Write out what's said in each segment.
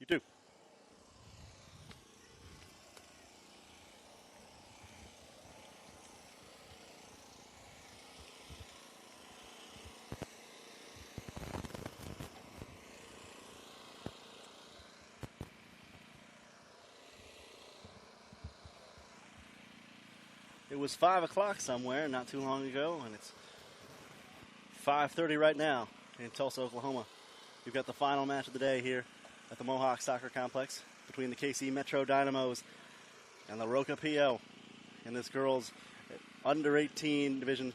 You do. It was 5 o'clock somewhere not too long ago, and it's 5:30 right now in Tulsa, Oklahoma. We've got the final match of the day here at the Mohawk Soccer Complex between the KC Metro Dynamos and the ROCA PO in this girls' under 18 division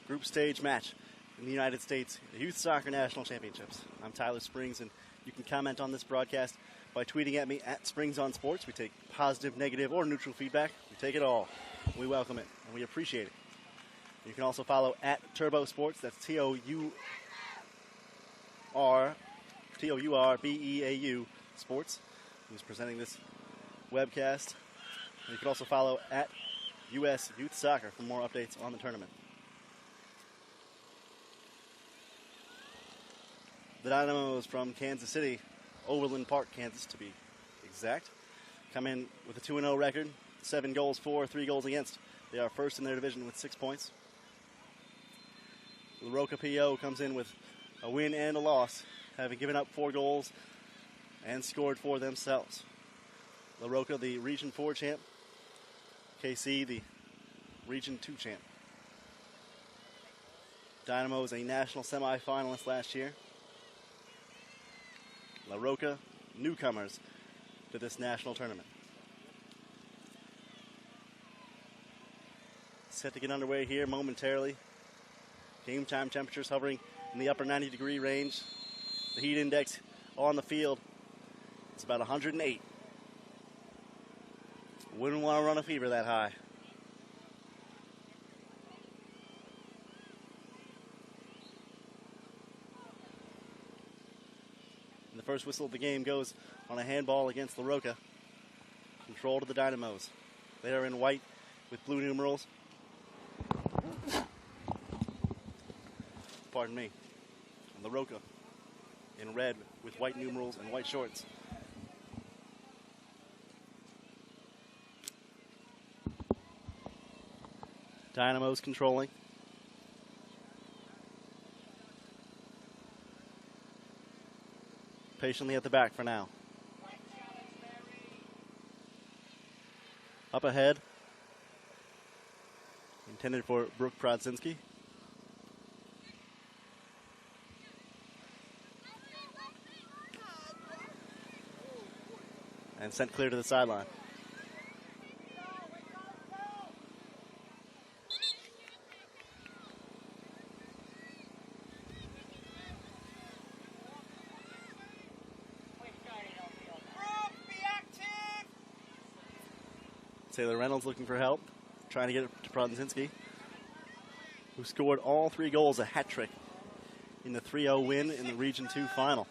group stage match in the United States Youth Soccer National Championships. I'm Tyler Springs, and you can comment on this broadcast by tweeting at me at Springs on Sports. We take positive, negative, or neutral feedback. We take it all. We welcome it, and we appreciate it. You can also follow at Turbo Sports. That's TOURBEAU Sports, who's presenting this webcast. And you can also follow at US Youth Soccer for more updates on the tournament. The Dynamos from Kansas City, Overland Park, Kansas to be exact, come in with a 2-0 record, 7 goals for, 3 goals against. They are first in their division with 6 points. The ROCA PO comes in with a win and a loss, having given up 4 goals and scored for themselves. La ROCA, the Region 4 champ. KC, the Region 2 champ. Dynamos, a national semifinalist last year. La ROCA, newcomers to this national tournament. Set to get underway here momentarily. Game time temperatures hovering in the upper 90-degree range. The heat index on the field, it's about 108. Wouldn't want to run a fever that high. And the first whistle of the game goes on a handball against La ROCA. Control to the Dynamos. They are in white with blue numerals. Pardon me. And La ROCA in red with white numerals and white shorts. Dynamos controlling. Patiently at the back for now. Up ahead. Intended for Brooke Prodzinski. And sent clear to the sideline. Taylor Reynolds looking for help, trying to get it to Prodzinski, who scored all 3 goals, a hat trick in the 3-0 win in the Region 2 final.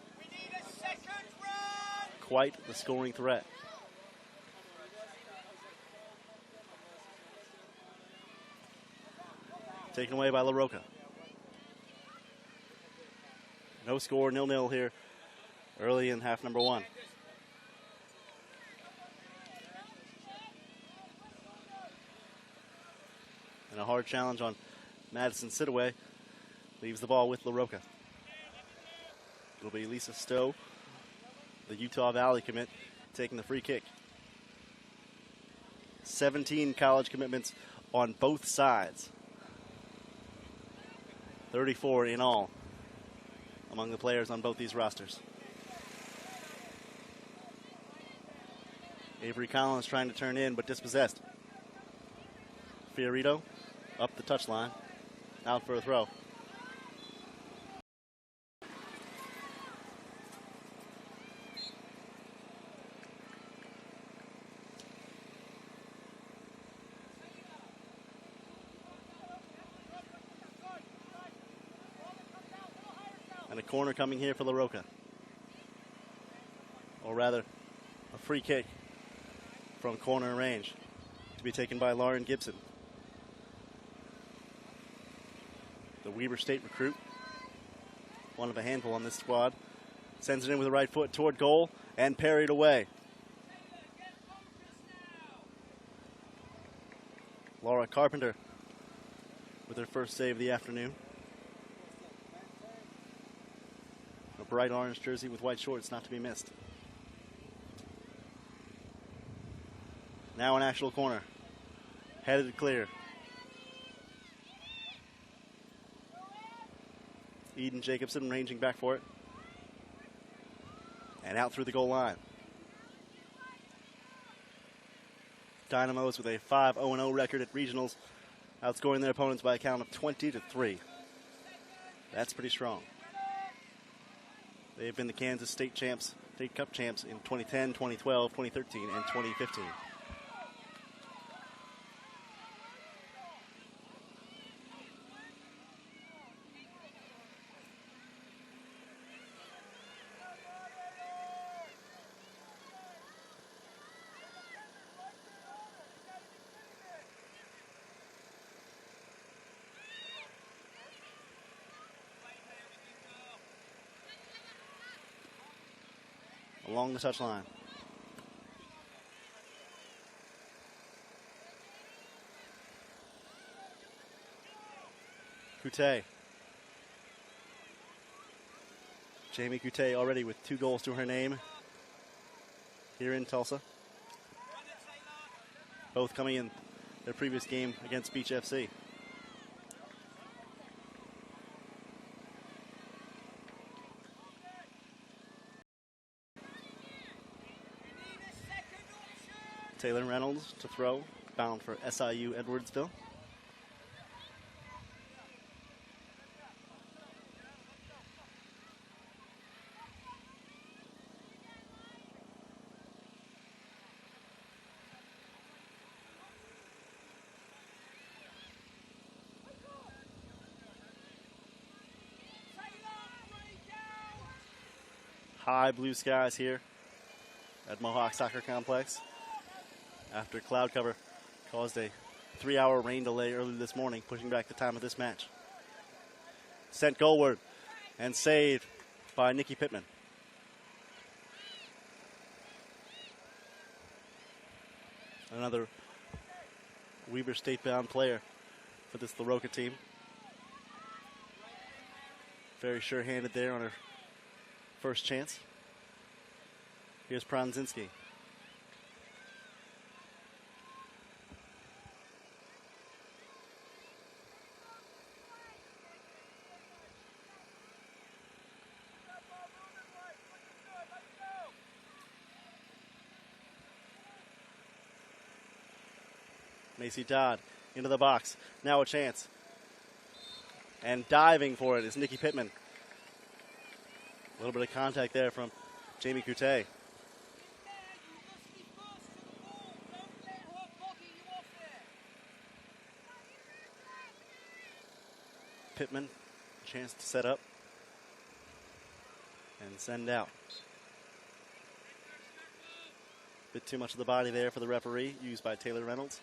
Quite the scoring threat. Taken away by La ROCA. No score, 0-0 here early in half number 1. And a hard challenge on Madison Sidaway leaves the ball with La ROCA. It'll be Lisa Stowe, the Utah Valley commit, taking the free kick. 17 college commitments on both sides. 34 in all among the players on both these rosters. Avery Collins trying to turn in, but dispossessed. Fiorito up the touchline, out for a throw. And a corner coming here for La ROCA. Or rather, a free kick from corner range to be taken by Lauren Gibson. The Weber State recruit, one of a handful on this squad, Sends it in with the right foot toward goal and parried away. Laura Carpenter with her first save of the afternoon. A bright orange jersey with white shorts, not to be missed. Now an actual corner. Headed clear. Eden Jacobson ranging back for it. And out through the goal line. Dynamos with a 5-0-0 record at regionals, outscoring their opponents by a count of 20-3. That's pretty strong. They've been the Kansas State champs, State Cup champs in 2010, 2012, 2013, and 2015. Along the touchline. Coutey. Jamie Coutey already with 2 goals to her name here in Tulsa. Both coming in their previous game against Beach FC. Taylor Reynolds to throw, bound for SIU Edwardsville. High blue skies here at Mohawk Soccer Complex, after cloud cover caused a 3-hour rain delay early this morning, pushing back the time of this match. Sent goalward and saved by Nikki Pittman. Another Weber State-bound player for this ROCA team. Very sure-handed there on her first chance. Here's Pranzinski. Macy Dodd into the box. Now a chance. And diving for it is Nikki Pittman. A little bit of contact there from Jamie Coutey. Pittman, chance to set up and send out. Bit too much of the body there for the referee, used by Taylor Reynolds.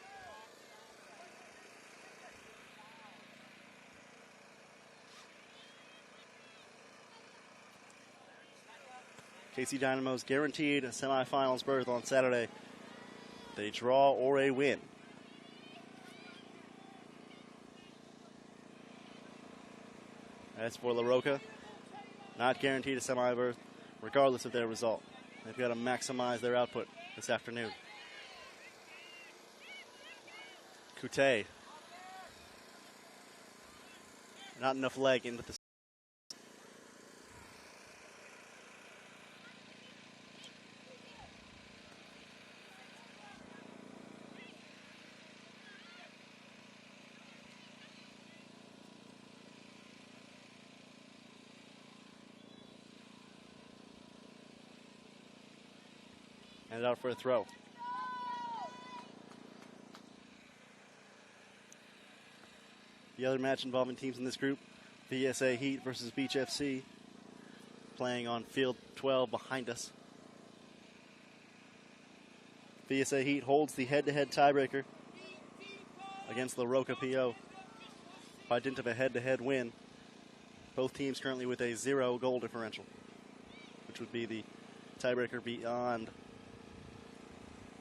KC Dynamo's guaranteed a semifinals berth on Saturday. They draw or a win. As for La ROCA, not guaranteed a semi berth, regardless of their result. They've got to maximize their output this afternoon. Coutey. Not enough leg into the and out for a throw. The other match involving teams in this group, VSA Heat versus Beach FC, playing on field 12 behind us. VSA Heat holds the head-to-head tiebreaker against the ROCA PO by dint of a head-to-head win. Both teams currently with a 0 goal differential. which would be the tiebreaker beyond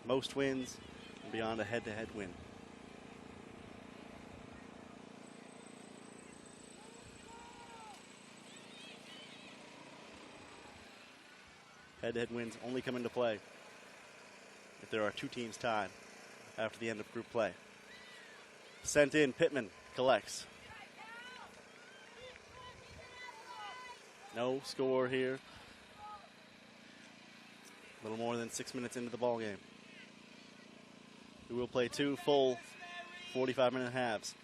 most wins and beyond a head-to-head win. Head-to-head wins only come into play if there are two teams tied after the end of group play. Sent in, Pittman collects. No score here. A little more than 6 minutes into the ball game. We will play two full 45-minute halves.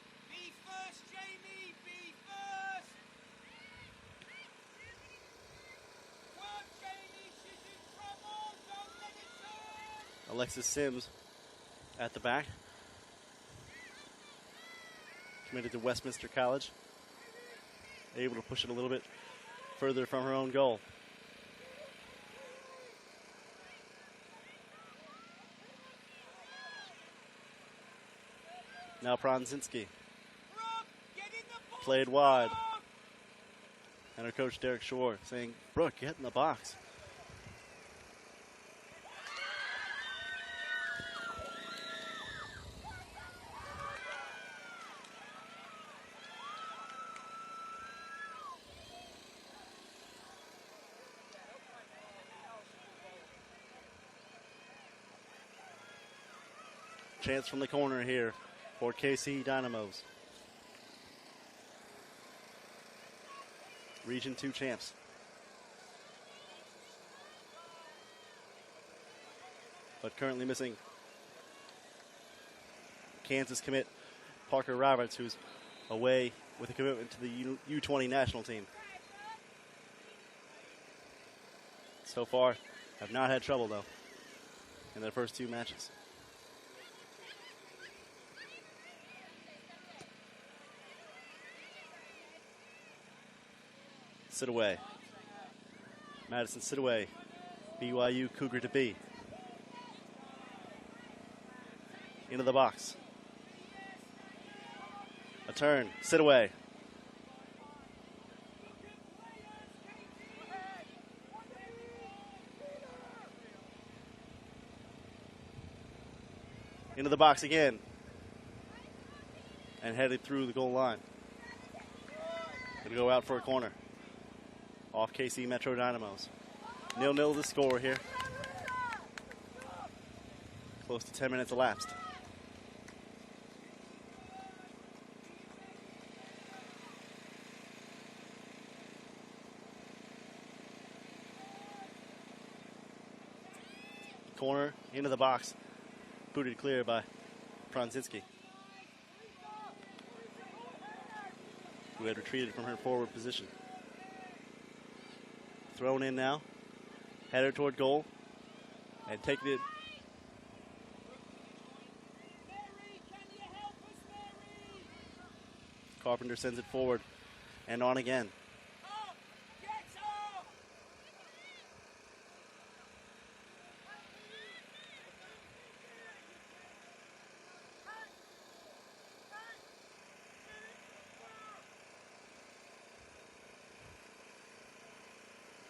Alexis Sims at the back. Committed to Westminster College. Able to push it a little bit further from her own goal. Now Pronzinski. Played wide. And her coach Derek Shore saying, Brooke, get in the box. Chance from the corner here for KC Dynamos. Region 2 champs. But currently missing Kansas commit Parker Roberts, who's away with a commitment to the U20 national team. So far, have not had trouble, though, in their first two matches. Sidaway. Madison Sidaway. BYU Cougar to be. Into the box. A turn. Sidaway. Into the box again. And headed through the goal line. Gonna go out for a corner. Off KC Metro Dynamos. 0-0 the score here. Close to 10 minutes elapsed. Corner into the box. Booted clear by Pronzinski, who had retreated from her forward position. Thrown in now. Header toward goal. And taking it. Carpenter sends it forward. And on again.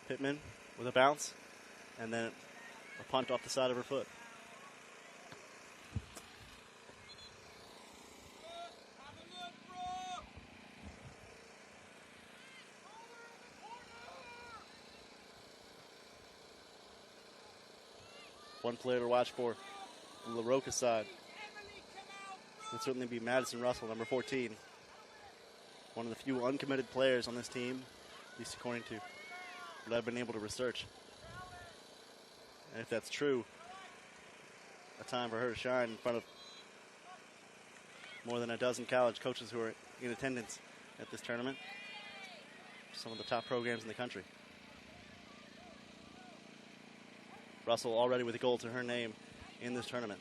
Pittman with a bounce, and then a punt off the side of her foot. One player to watch for from the ROCA side would certainly be Madison Russell, number 14. One of the few uncommitted players on this team, at least according to what I've been able to research. And if that's true, a time for her to shine in front of more than a dozen college coaches who are in attendance at this tournament. Some of the top programs in the country. Russell already with a goal to her name in this tournament.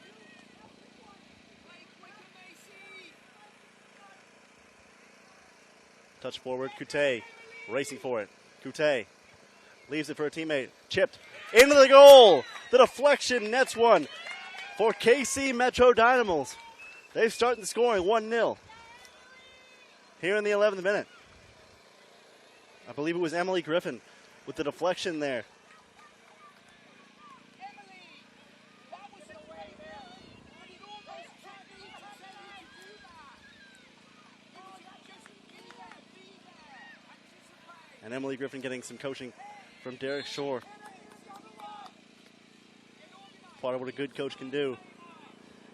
Touch forward, Coutey racing for it. Coutey leaves it for a teammate. Chipped into the goal. The deflection nets one for KC Metro Dynamos. They've started scoring 1-0 here in the 11th minute. I believe it was Emily Griffin with the deflection there And Emily Griffin getting some coaching from Derek Shore. Part of what a good coach can do,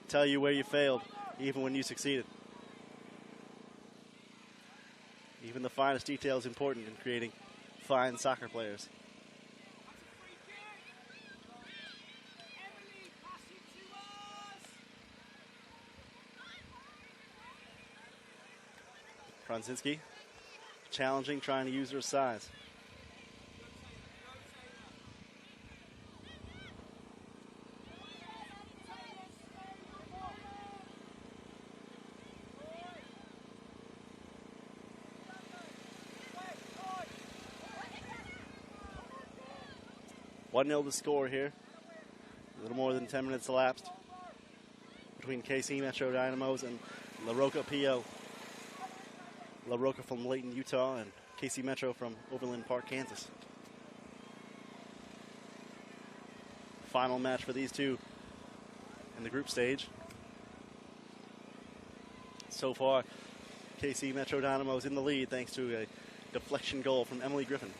tell you where you failed, even when you succeeded. Even the finest detail is important in creating fine soccer players. Kronczynski challenging, trying to use her size. One 0 to score here. A little more than 10 minutes elapsed between KC Metro Dynamos and La ROCA PO. La ROCA from Layton, Utah, and KC Metro from Overland Park, Kansas. Final match for these two in the group stage. So far, KC Metro Dynamos in the lead thanks to a deflection goal from Emily Griffin,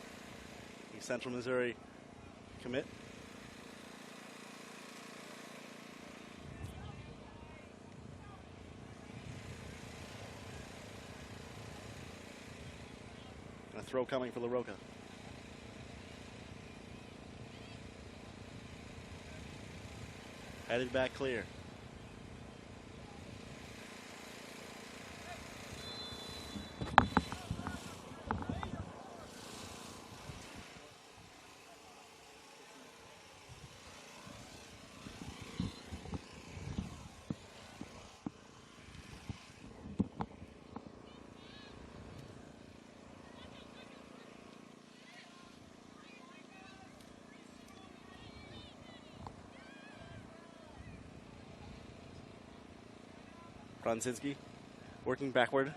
the Central Missouri commit. A throw coming for La ROCA. Headed back clear. Kronczynski working backward.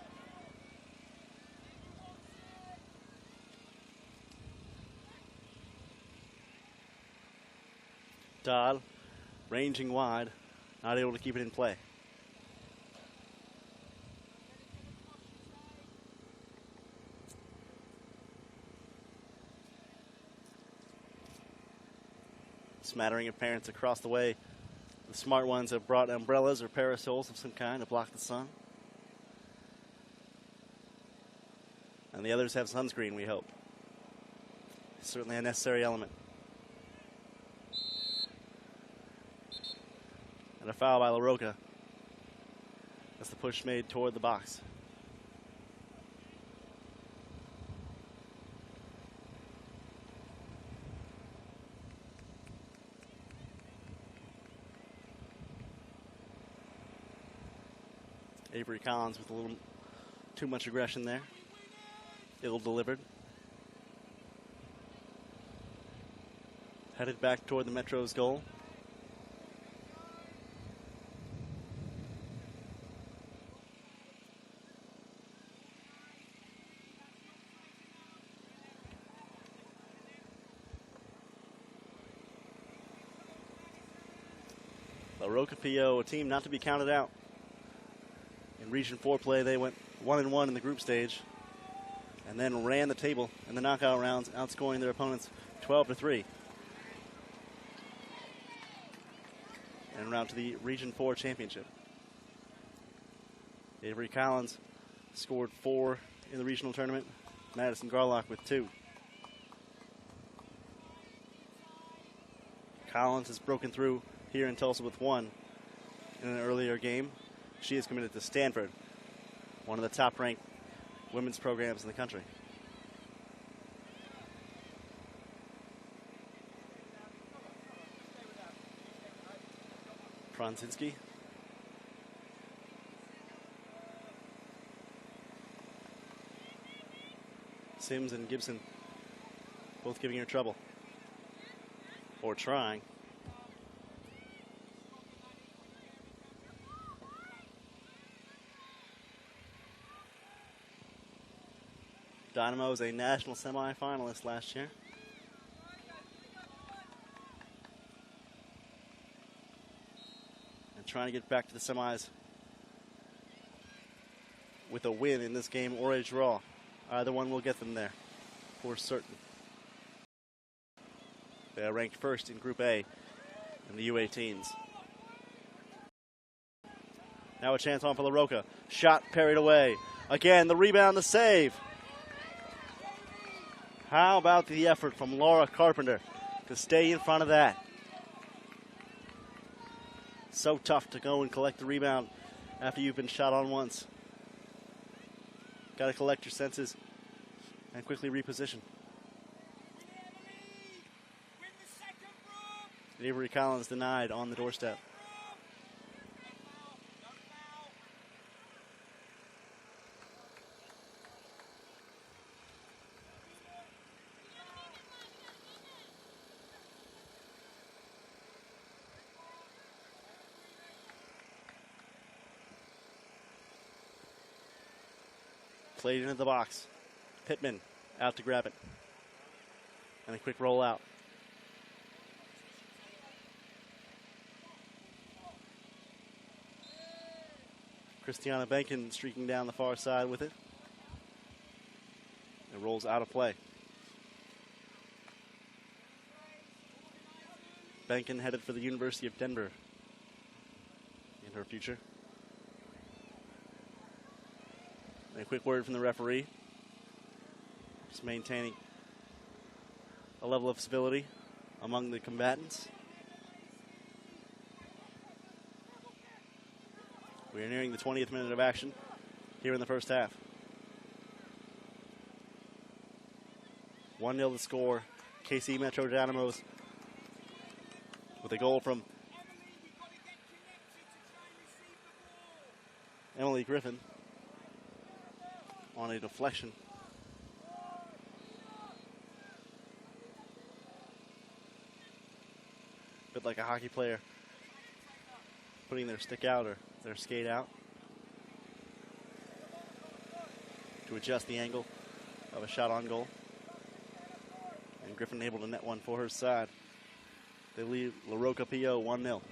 Dodd ranging wide, not able to keep it in play. Smattering of parents across the way. The smart ones have brought umbrellas or parasols of some kind to block the sun. And the others have sunscreen, we hope. It's certainly a necessary element. And a foul by La ROCA. That's the push made toward the box. Avery Collins with a little too much aggression there. Ill delivered. Headed back toward the Metro's goal. La ROCA PO, a team not to be counted out. In Region 4 play, they went 1-1 in the group stage and then ran the table in the knockout rounds, outscoring their opponents 12-3. And round to the Region 4 championship. Avery Collins scored 4 in the regional tournament. Madison Garlock with 2. Collins has broken through here in Tulsa with 1 in an earlier game. She is committed to Stanford, one of the top-ranked women's programs in the country. Kronczynski. Sims and Gibson both giving her trouble. Or trying. Dynamos, a national semifinalist last year. And trying to get back to the semis with a win in this game or a draw. Either one will get them there. for certain. They are ranked first in Group A in the U18s. Now a chance on for LaRocca. Shot parried away. Again, the rebound, the save. How about the effort from Laura Carpenter to stay in front of that? So tough to go and collect the rebound after you've been shot on once. Got to collect your senses and quickly reposition. Avery Collins denied on the doorstep. Played into the box. Pittman out to grab it. And a quick roll out. Christiana Benkin streaking down the far side with it. It rolls out of play. Benkin headed for the University of Denver in her future. And a quick word from the referee. Just maintaining a level of civility among the combatants. We are nearing the 20th minute of action here in the first half. 1-0 the score. KC Metro Dynamos with a goal from Emily Griffin on a deflection. A bit like a hockey player putting their stick out or their skate out to adjust the angle of a shot on goal. And Griffin able to net one for her side. They lead LaRocca PO 1-0.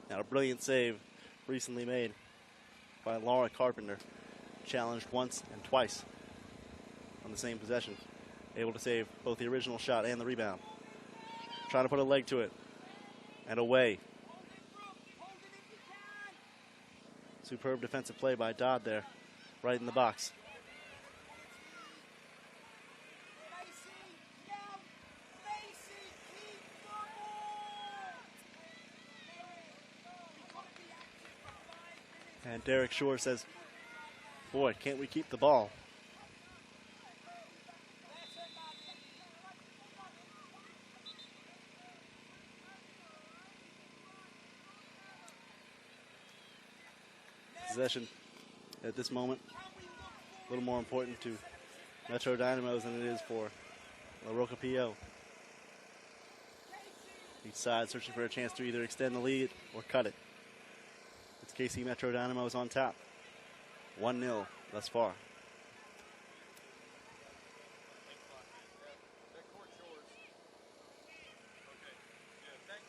Now a brilliant save recently made by Laura Carpenter. Challenged once and twice on the same possession. Able to save both the original shot and the rebound. Trying to put a leg to it. And away. Superb defensive play by Dodd there. Right in the box. And Derek Shore says, boy, can't we keep the ball? Possession at this moment a little more important to Metro Dynamos than it is for LaRocca PO. Each side searching for a chance to either extend the lead or cut it. It's KC Metro Dynamos on top. 1-0 thus far.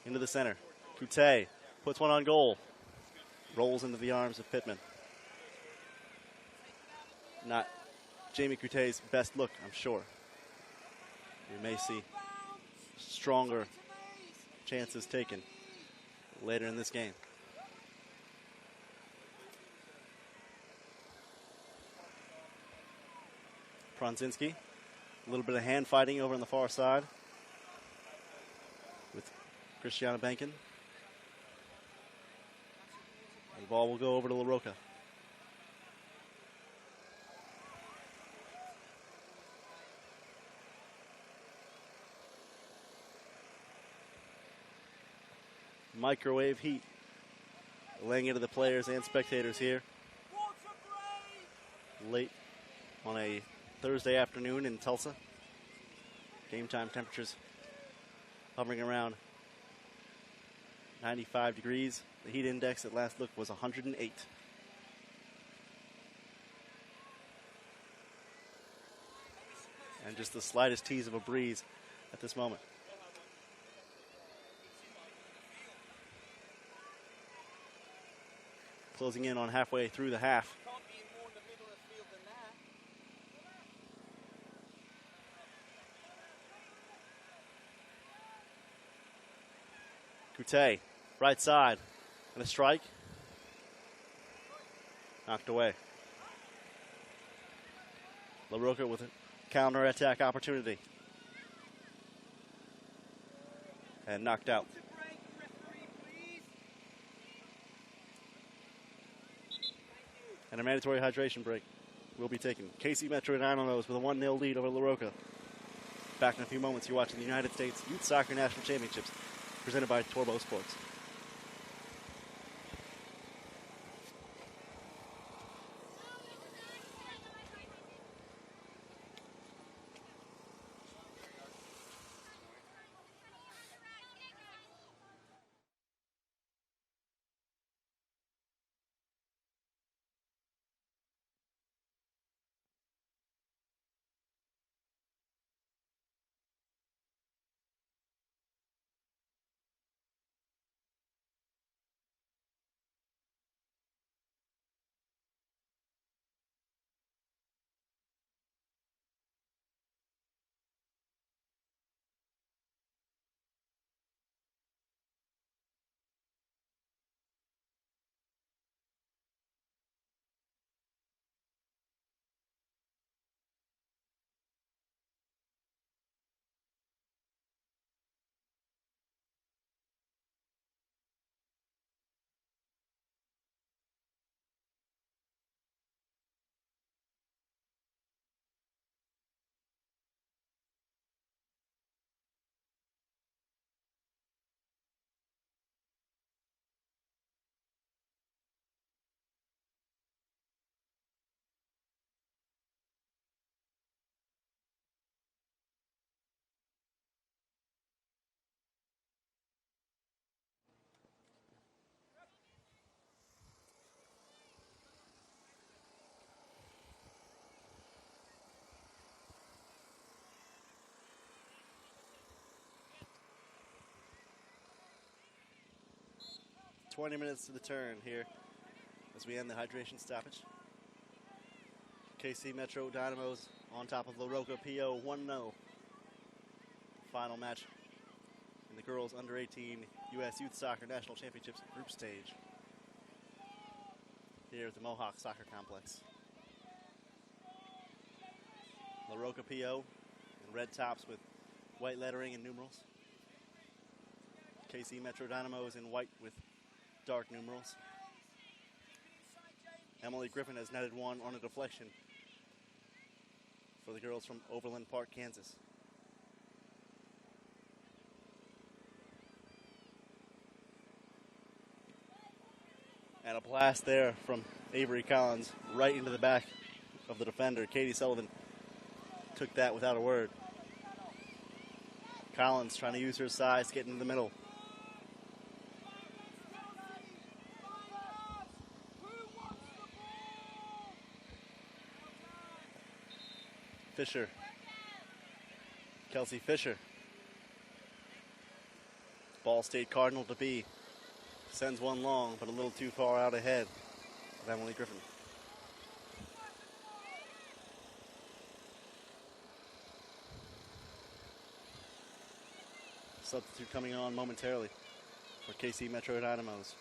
Into the center. Coutey puts one on goal. Rolls into the arms of Pittman. Not Jamie Coutey's best look, I'm sure. We may see stronger chances taken later in this game. Pronzinski, a little bit of hand fighting over on the far side with Christiana Benkin. And the ball will go over to LaRocca. Microwave heat laying into the players and spectators here late on a Thursday afternoon in Tulsa. Game time temperatures hovering around 95 degrees. The heat index at last look was 108. And just the slightest tease of a breeze at this moment. Closing in on halfway through the half. Can't be more in the middle of the field than that. Kute, right side, and a strike. Knocked away. LaRocca with a counter-attack opportunity. And knocked out. And a mandatory hydration break will be taken. KC Metro Dynamos with a 1-0 lead over LaRocca. Back in a few moments, you're watching the United States Youth Soccer National Championships presented by Torbo Sports. "20 minutes to the turn here as we end the hydration stoppage. KC Metro Dynamos on top of LaRocca PO 1-0. Final match in the girls under 18 U.S. Youth Soccer National Championships group stage here at the Mohawk Soccer Complex. LaRocca PO in red tops with white lettering and numerals. KC Metro Dynamos in white with dark numerals. Emily Griffin has netted one on a deflection for the girls from Overland Park, Kansas. And a blast there from Avery Collins right into the back of the defender. Katie Sullivan took that without a word. Collins trying to use her size to get into the middle. Fisher. Kelsey Fisher. Ball stayed Cardinal to be. Sends one long, but a little too far out ahead of Emily Griffin. Substitute coming on momentarily for KC Metro Dynamos.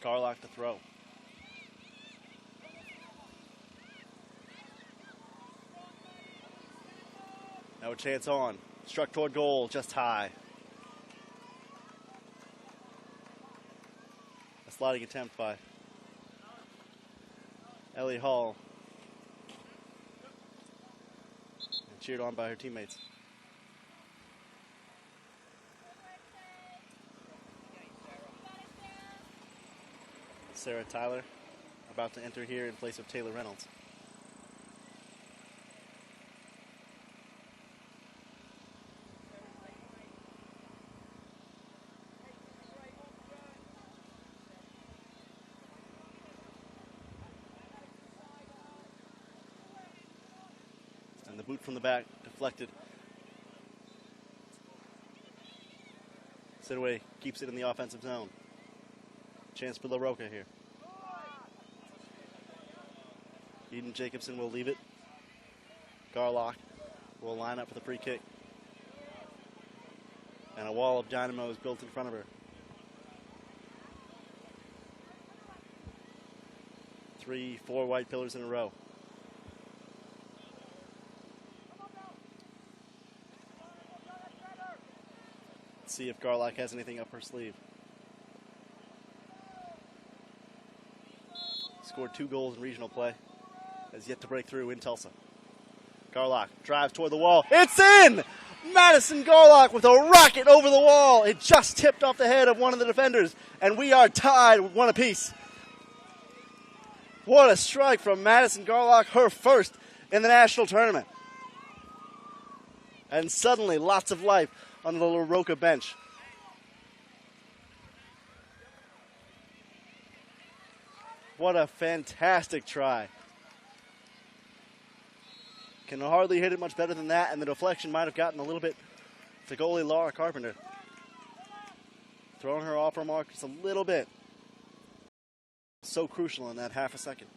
Garlock to throw. Now a chance on. Struck toward goal, just high. A sliding attempt by Ellie Hall. And cheered on by her teammates. Sarah Tyler about to enter here in place of Taylor Reynolds. boot from the back, deflected. Sidaway keeps it in the offensive zone. Chance for LaRocca here. Eden Jacobson will leave it. Garlock will line up for the free kick. And a wall of dynamos built in front of her. 3, 4 white pillars in a row. Let's see if Garlock has anything up her sleeve. Scored 2 goals in regional play. Has yet to break through in Tulsa. Garlock drives toward the wall. It's in! Madison Garlock with a rocket over the wall. It just tipped off the head of one of the defenders, and we are tied with 1 apiece. What a strike from Madison Garlock, her first in the national tournament. And suddenly, lots of life on the LaRocca bench. What a fantastic try. Can hardly hit it much better than that, and the deflection might have gotten a little bit to goalie Laura Carpenter. Throwing her off her mark just a little bit. So crucial in that half a second.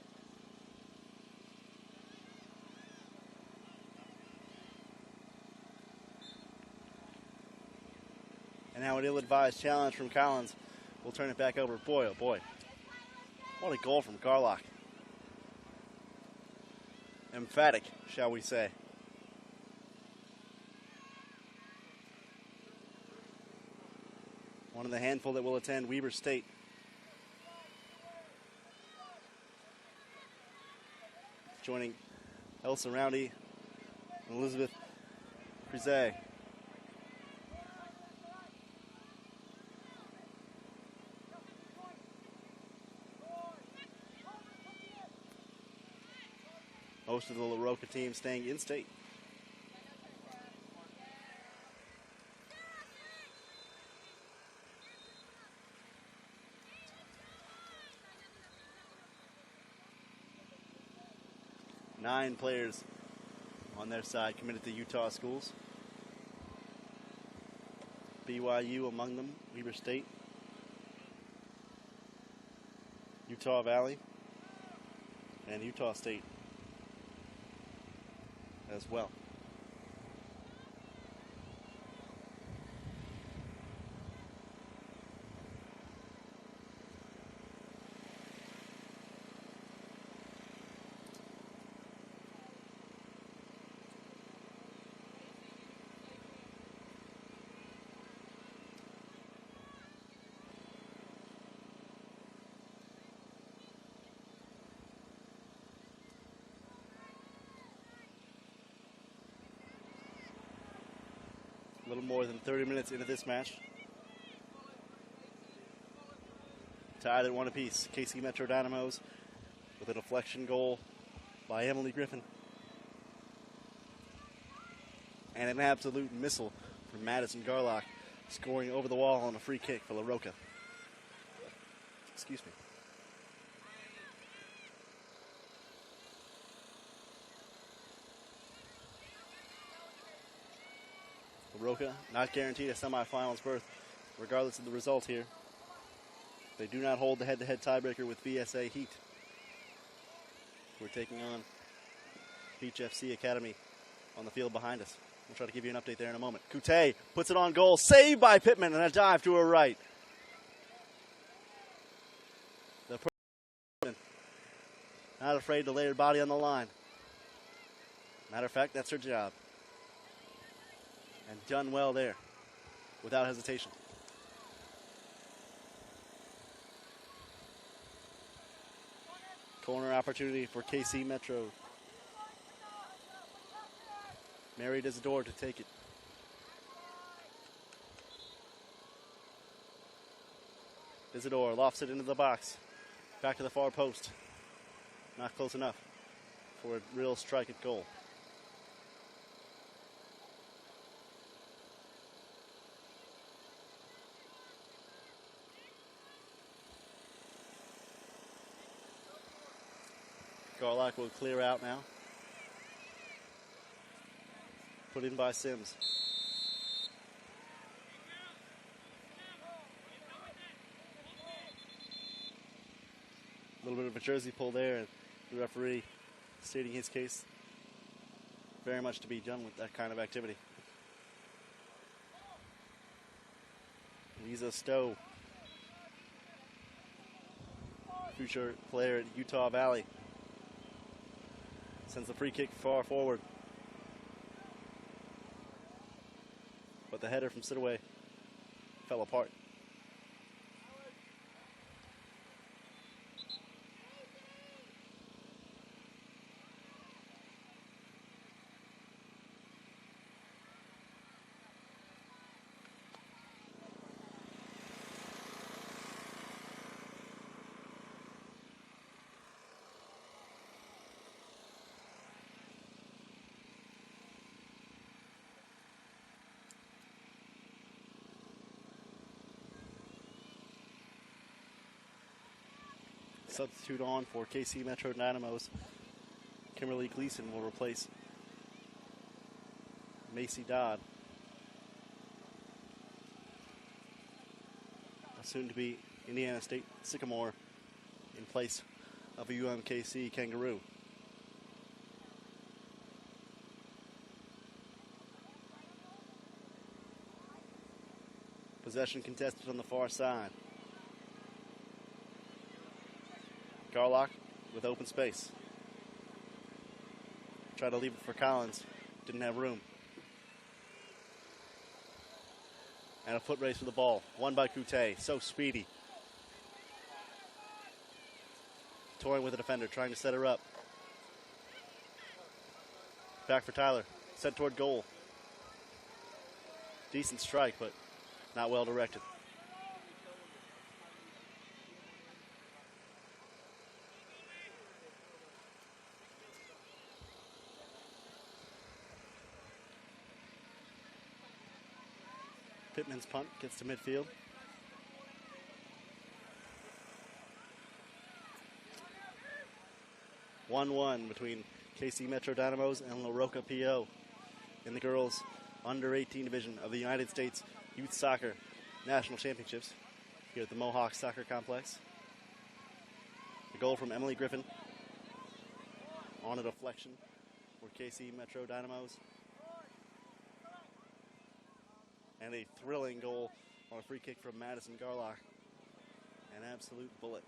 And now an ill-advised challenge from Collins. We'll turn it back over. Boy, oh boy. What a goal from Garlock. Emphatic, shall we say. One of the handful that will attend Weber State. Joining Elsa Roundy and Elizabeth Crizet. Most of the LaRocca team staying in state. Nine players on their side committed to Utah schools. BYU among them, Weber State, Utah Valley, and Utah State as well. A little more than 30 minutes into this match. Tied at 1 apiece. KC Metro Dynamos with a deflection goal by Emily Griffin. And an absolute missile from Madison Garlock, scoring over the wall on a free kick for LaRocca. Excuse me. LaRocca not guaranteed a semifinals berth, regardless of the result here. They do not hold the head-to-head tiebreaker with VSA Heat. We're taking on Beach FC Academy on the field behind us. We'll try to give you an update there in a moment. Couttet puts it on goal, saved by Pittman, and a dive to her right. The person not afraid to lay her body on the line. Matter of fact, that's her job. And done well there, without hesitation. Corner opportunity for KC Metro. Mary Isidore to take it. Isidore lofts it into the box. Back to the far post. Not close enough for a real strike at goal. Garlock will clear out now. put in by Sims. A little bit of a jersey pull there, and the referee stating his case. Very much to be done with that kind of activity. Lisa Stowe, future player at Utah Valley, sends the free kick far forward. But the header from Sidaway fell apart. Substitute on for KC Metro Dynamos. Kimberly Gleason will replace Macy Dodd. Soon to be Indiana State Sycamore in place of a UMKC Kangaroo. Possession contested on the far side. Garlock with open space. Tried to leave it for Collins. Didn't have room. And a foot race for the ball. Won by Coute. So speedy. Toying with the defender, trying to set her up. Back for Tyler. Sent toward goal. Decent strike, but not well directed. Pittman's punt gets to midfield. (1-1) between KC Metro Dynamos and ROCA PO in the girls under 18 division of the United States Youth Soccer National Championships here at the Mohawk Soccer Complex. The goal from Emily Griffin on a deflection for KC Metro Dynamos. And a thrilling goal on a free kick from Madison Garlock. An absolute bullet.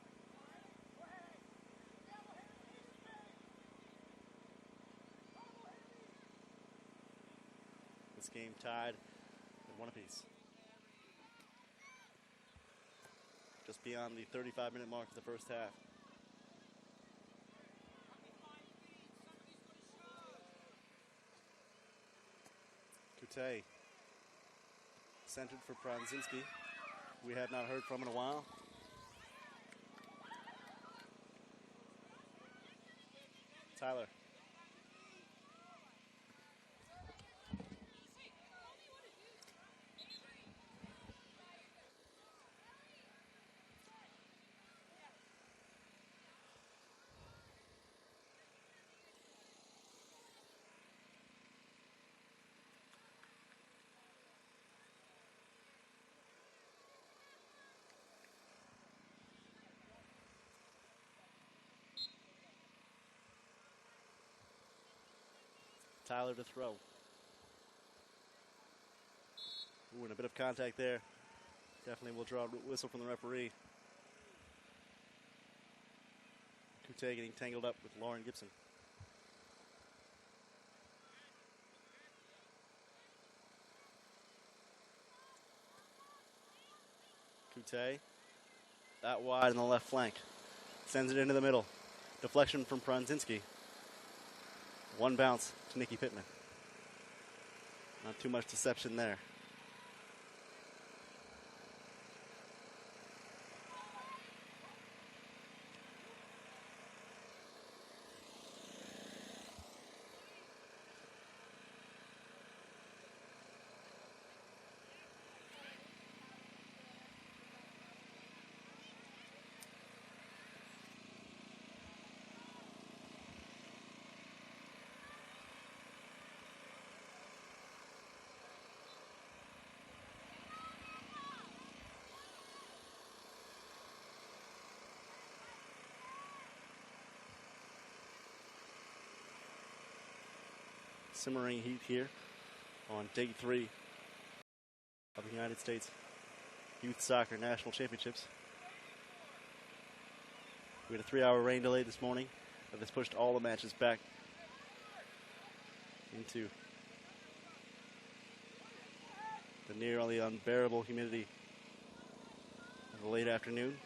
This game tied at 1 apiece. Just beyond the 35-minute mark of the first half. Coute centered for Pranzinski. We have not heard from in a while. Tyler. Tyler to throw. Ooh, and a bit of contact there. Definitely will draw a whistle from the referee. Coute getting tangled up with Lauren Gibson. Coute, that wide on the left flank. Sends it into the middle. Deflection from Pranzinski. One bounce to Nikki Pittman. Not too much deception there. simmering heat here on day 3 of the United States Youth Soccer National Championships. We had a 3-hour rain delay this morning that has pushed all the matches back into the nearly unbearable humidity of the late afternoon,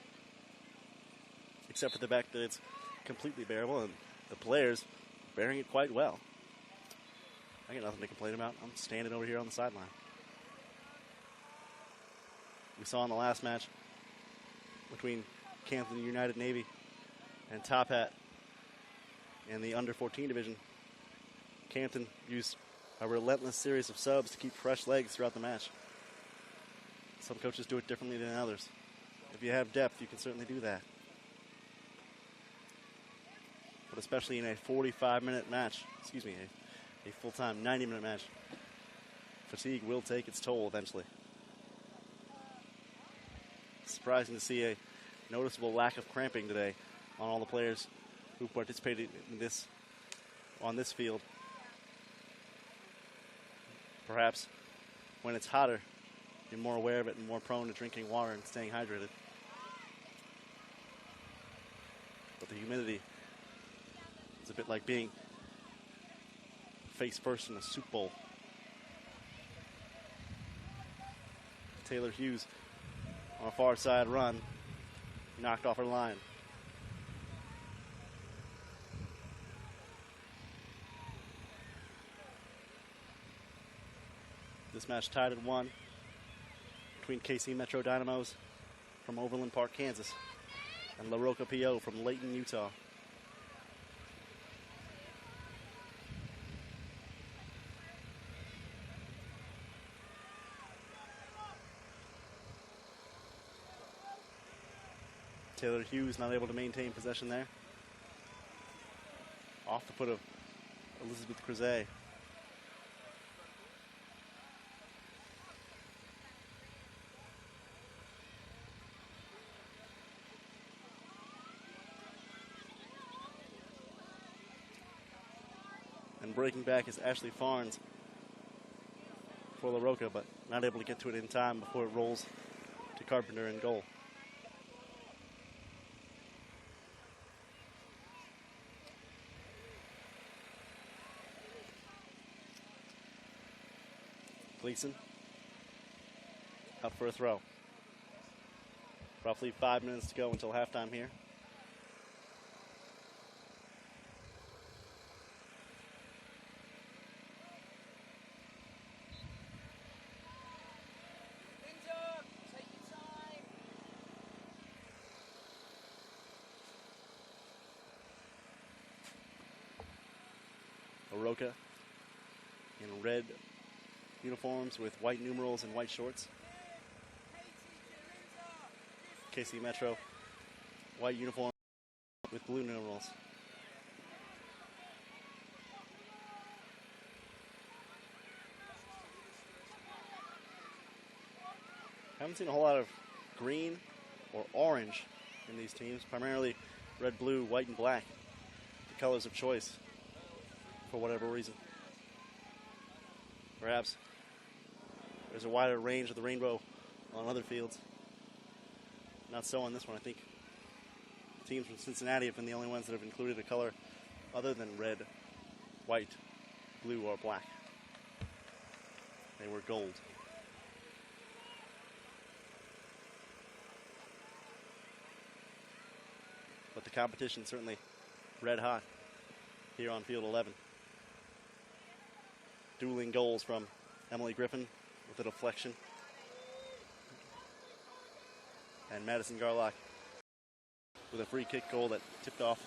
except for the fact that it's completely bearable and the players bearing it quite well. I got nothing to complain about. I'm standing over here on the sideline. We saw in the last match between Canton United Navy and Top Hat in the under 14 division, Canton used a relentless series of subs to keep fresh legs throughout the match. Some coaches do it differently than others. If you have depth, you can certainly do that. But especially in a 45-minute match, a full-time 90-minute match, fatigue will take its toll eventually. Surprising to see a noticeable lack of cramping today on all the players who participated in this on this field. Perhaps when it's hotter, you're more aware of it and more prone to drinking water and staying hydrated. But the humidity is a bit like being face first in a soup bowl. Taylor Hughes on a far side run, knocked off her line. This match tied at 1 between KC Metro Dynamos from Overland Park, Kansas, and La ROCA PO from Layton, Utah. Taylor Hughes not able to maintain possession there. Off the foot of Elizabeth Crozet. And breaking back is Ashley Farnes for La ROCA, but not able to get to it in time before it rolls to Carpenter in goal. Gleason up for a throw. Roughly 5 minutes to go until halftime here. Take your time. La ROCA in red uniforms with white numerals and white shorts. KC Metro, white uniform with blue numerals. Haven't seen a whole lot of green or orange in these teams, primarily red, blue, white, and black, the colors of choice for whatever reason. Perhaps there's a wider range of the rainbow on other fields. Not so on this one. I think teams from Cincinnati have been the only ones that have included a color other than red, white, blue, or black. They were gold. But the competition certainly red hot here on field 11. Dueling goals from Emily Griffin with a deflection, and Madison Garlock with a free kick goal that tipped off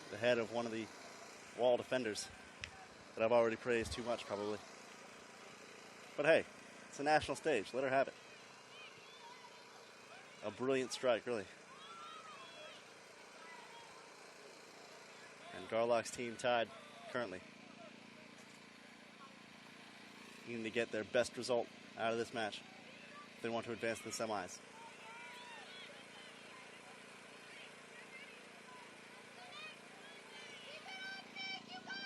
the head of one of the wall defenders that I've already praised too much probably. But hey, it's a national stage. Let her have it. A brilliant strike, really. And Garlock's team tied currently. Needing to get their best result out of this match if they want to advance to the semis.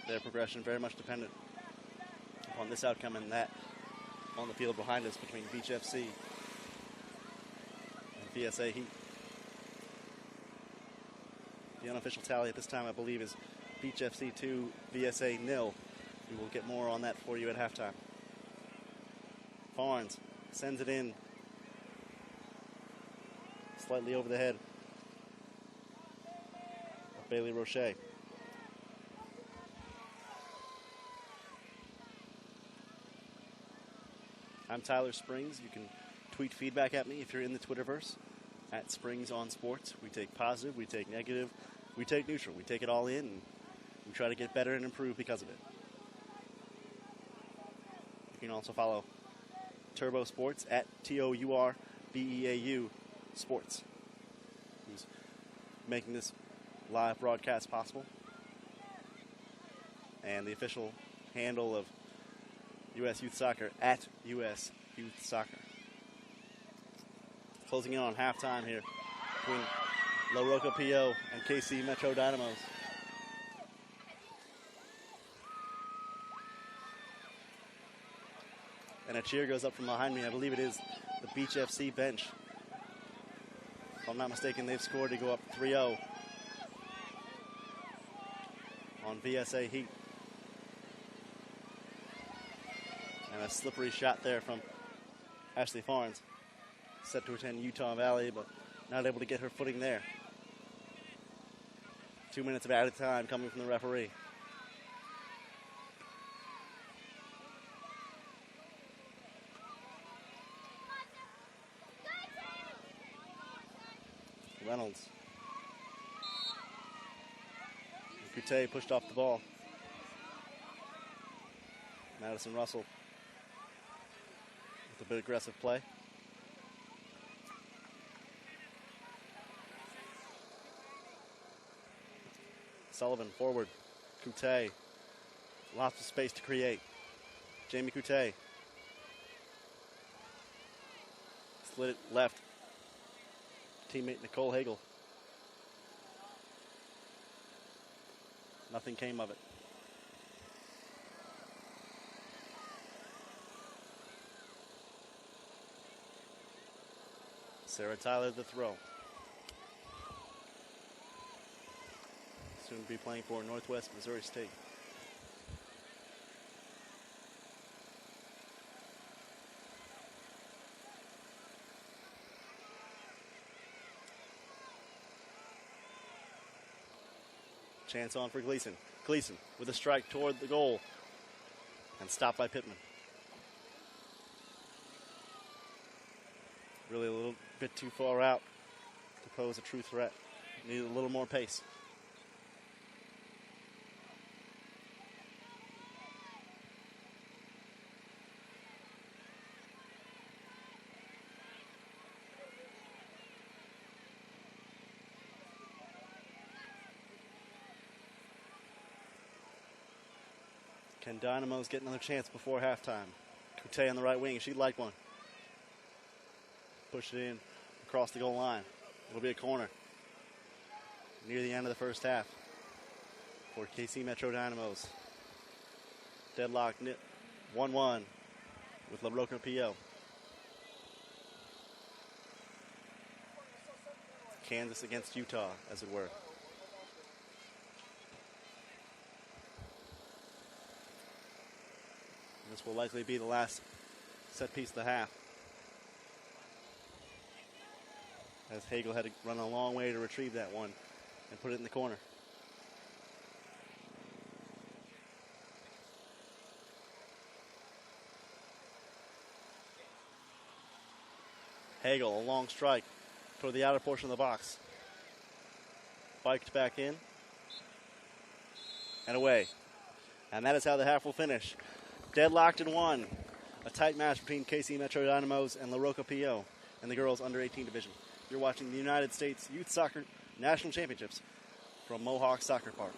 Their progression very much dependent on this outcome and that on the field behind us between Beach FC and VSA Heat. The unofficial tally at this time, I believe, is Beach FC 2, VSA 0. We will get more on that for you at halftime. Farnes sends it in slightly over the head of Bailey Roche. I'm Tyler Springs. You can tweet feedback at me if you're in the Twitterverse at Springs on Sports. We take positive, we take negative, we take neutral. We take it all in, and we try to get better and improve because of it. You can also follow Turbo Sports at TOURBEAU Sports, who's making this live broadcast possible. And the official handle of U.S. Youth Soccer at U.S. Youth Soccer. Closing in on halftime here between La Roca PO and KC Metro Dynamos. And a cheer goes up from behind me. I believe it is the Beach FC bench. If I'm not mistaken, they've scored to go up 3-0 on VSA Heat. And a slippery shot there from Ashley Farnes. Set to attend Utah Valley, but not able to get her footing there. 2 minutes of added time coming from the referee. Reynolds. Coutet pushed off the ball. Madison Russell with a bit of aggressive play. Sullivan forward. Coutet. Lots of space to create. Jamie Coutet. Slid it left. Teammate Nicole Hagel. Nothing came of it. Sarah Tyler the throw. Soon to be playing for Northwest Missouri State. Chance on for Gleason. Gleason with a strike toward the goal. And stopped by Pittman. Really a little bit too far out to pose a true threat. Needed a little more pace. Can Dynamos get another chance before halftime? Coutet on the right wing. She'd like one. Push it in across the goal line. It'll be a corner near the end of the first half for KC Metro Dynamos. Deadlock 1-1 with La Roca PO. Kansas against Utah, as it were. This will likely be the last set piece of the half, as Hagel had to run a long way to retrieve that one and put it in the corner. Hagel, a long strike toward the outer portion of the box. Biked back in and away. And that is how the half will finish. Deadlocked in 1. A tight match between KC Metro Dynamos and La Roca PO in the girls under 18 division. You're watching the United States Youth Soccer National Championships from Mohawk Soccer Park.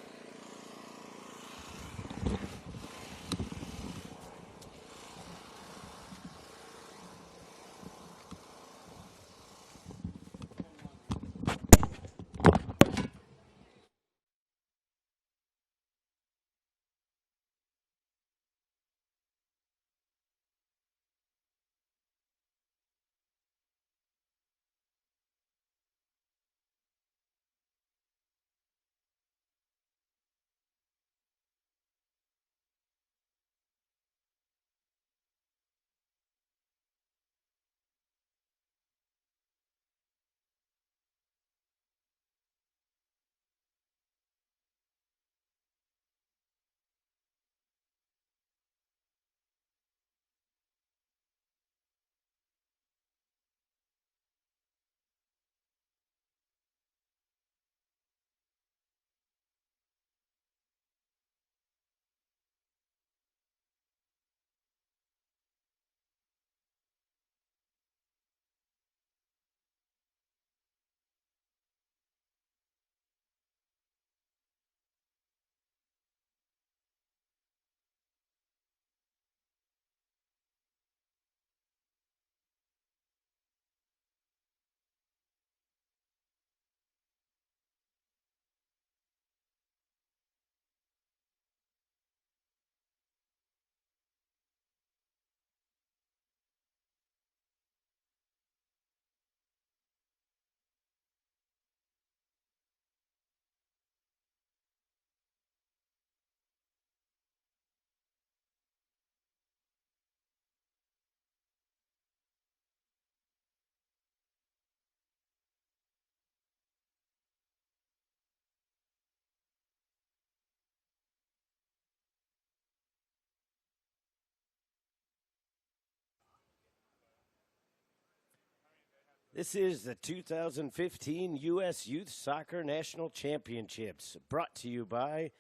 This is the 2015 U.S. Youth Soccer National Championships, brought to you by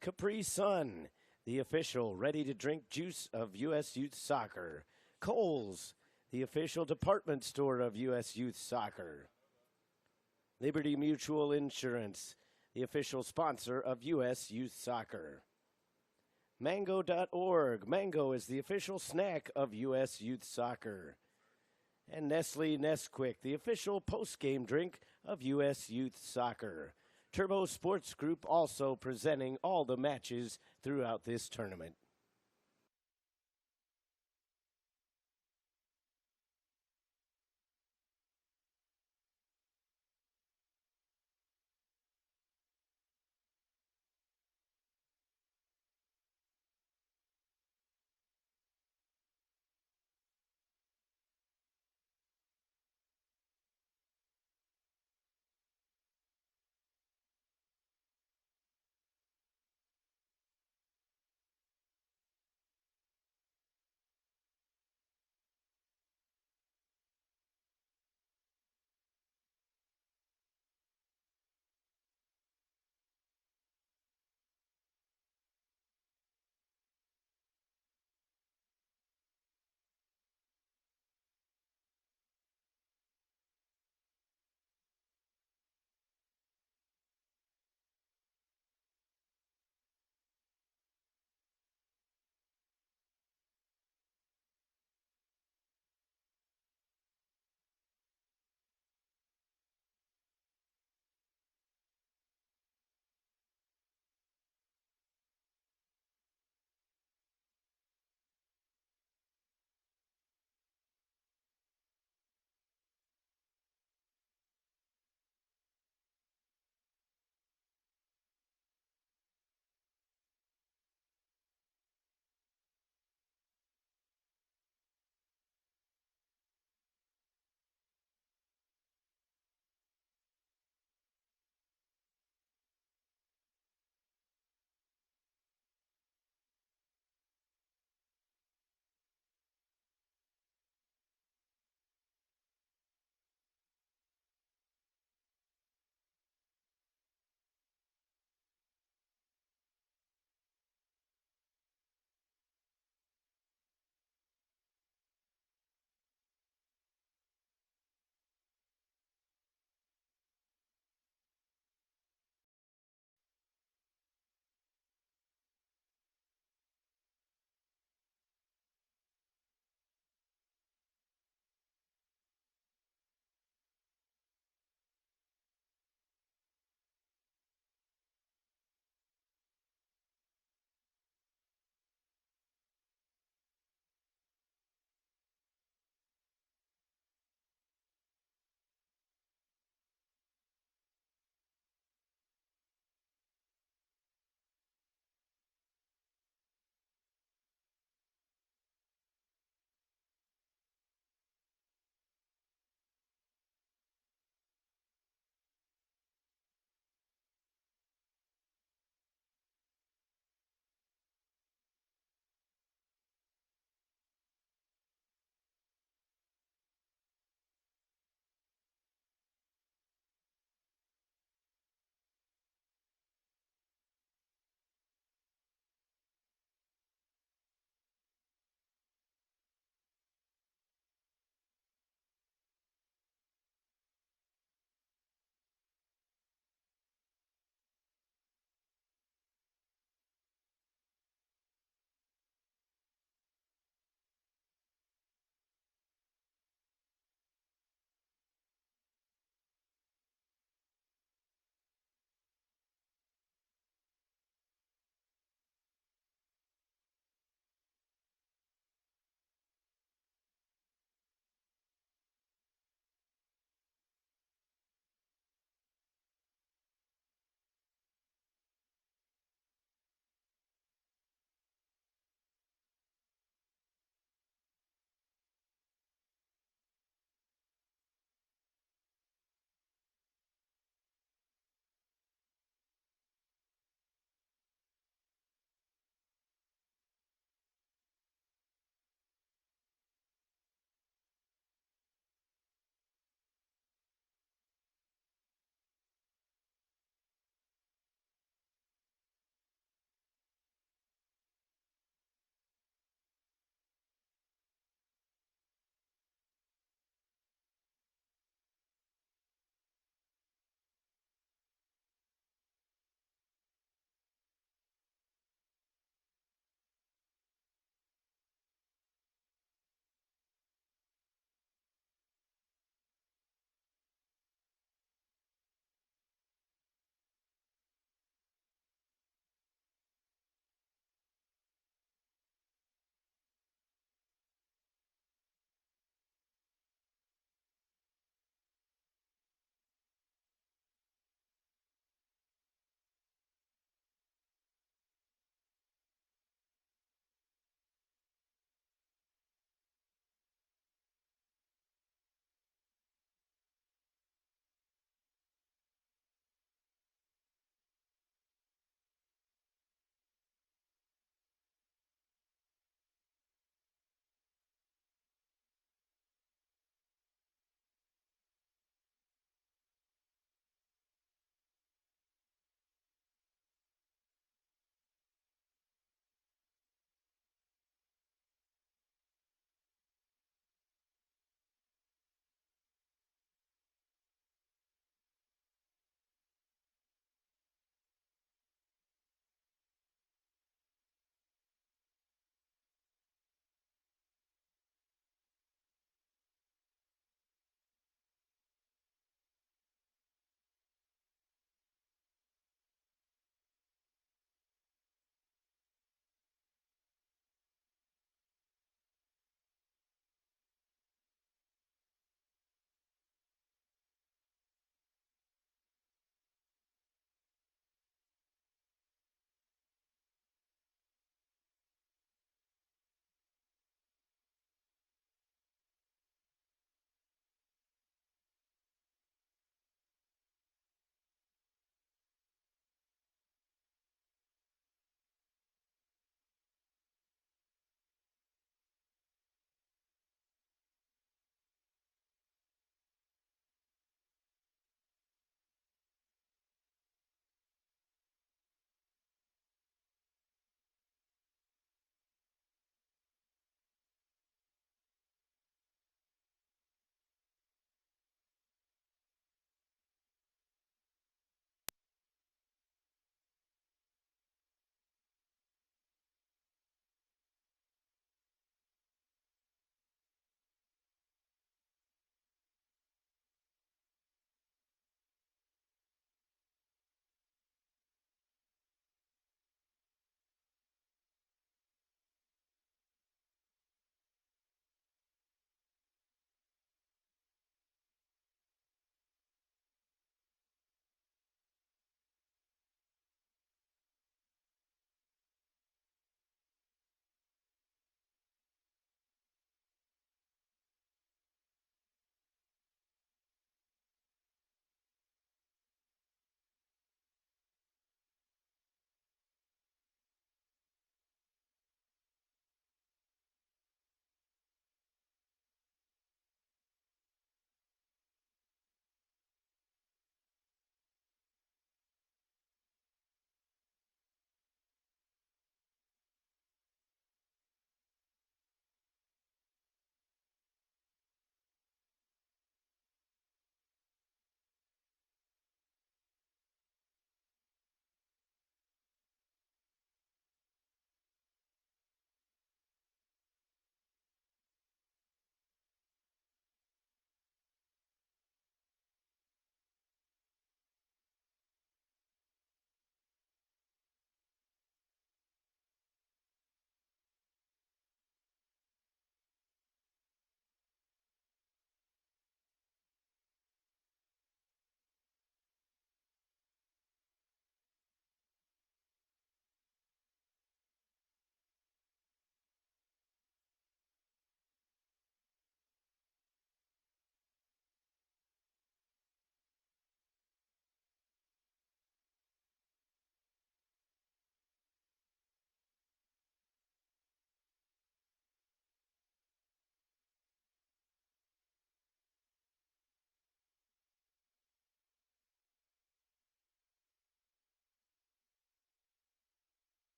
Capri Sun, the official ready-to-drink juice of U.S. Youth Soccer. Kohl's, the official department store of U.S. Youth Soccer. Liberty Mutual Insurance, the official sponsor of U.S. Youth Soccer. Mango.org. Mango is the official snack of U.S. Youth Soccer. And Nestle Nesquik, the official post-game drink of U.S. Youth Soccer. Turbo Sports Group also presenting all the matches throughout this tournament.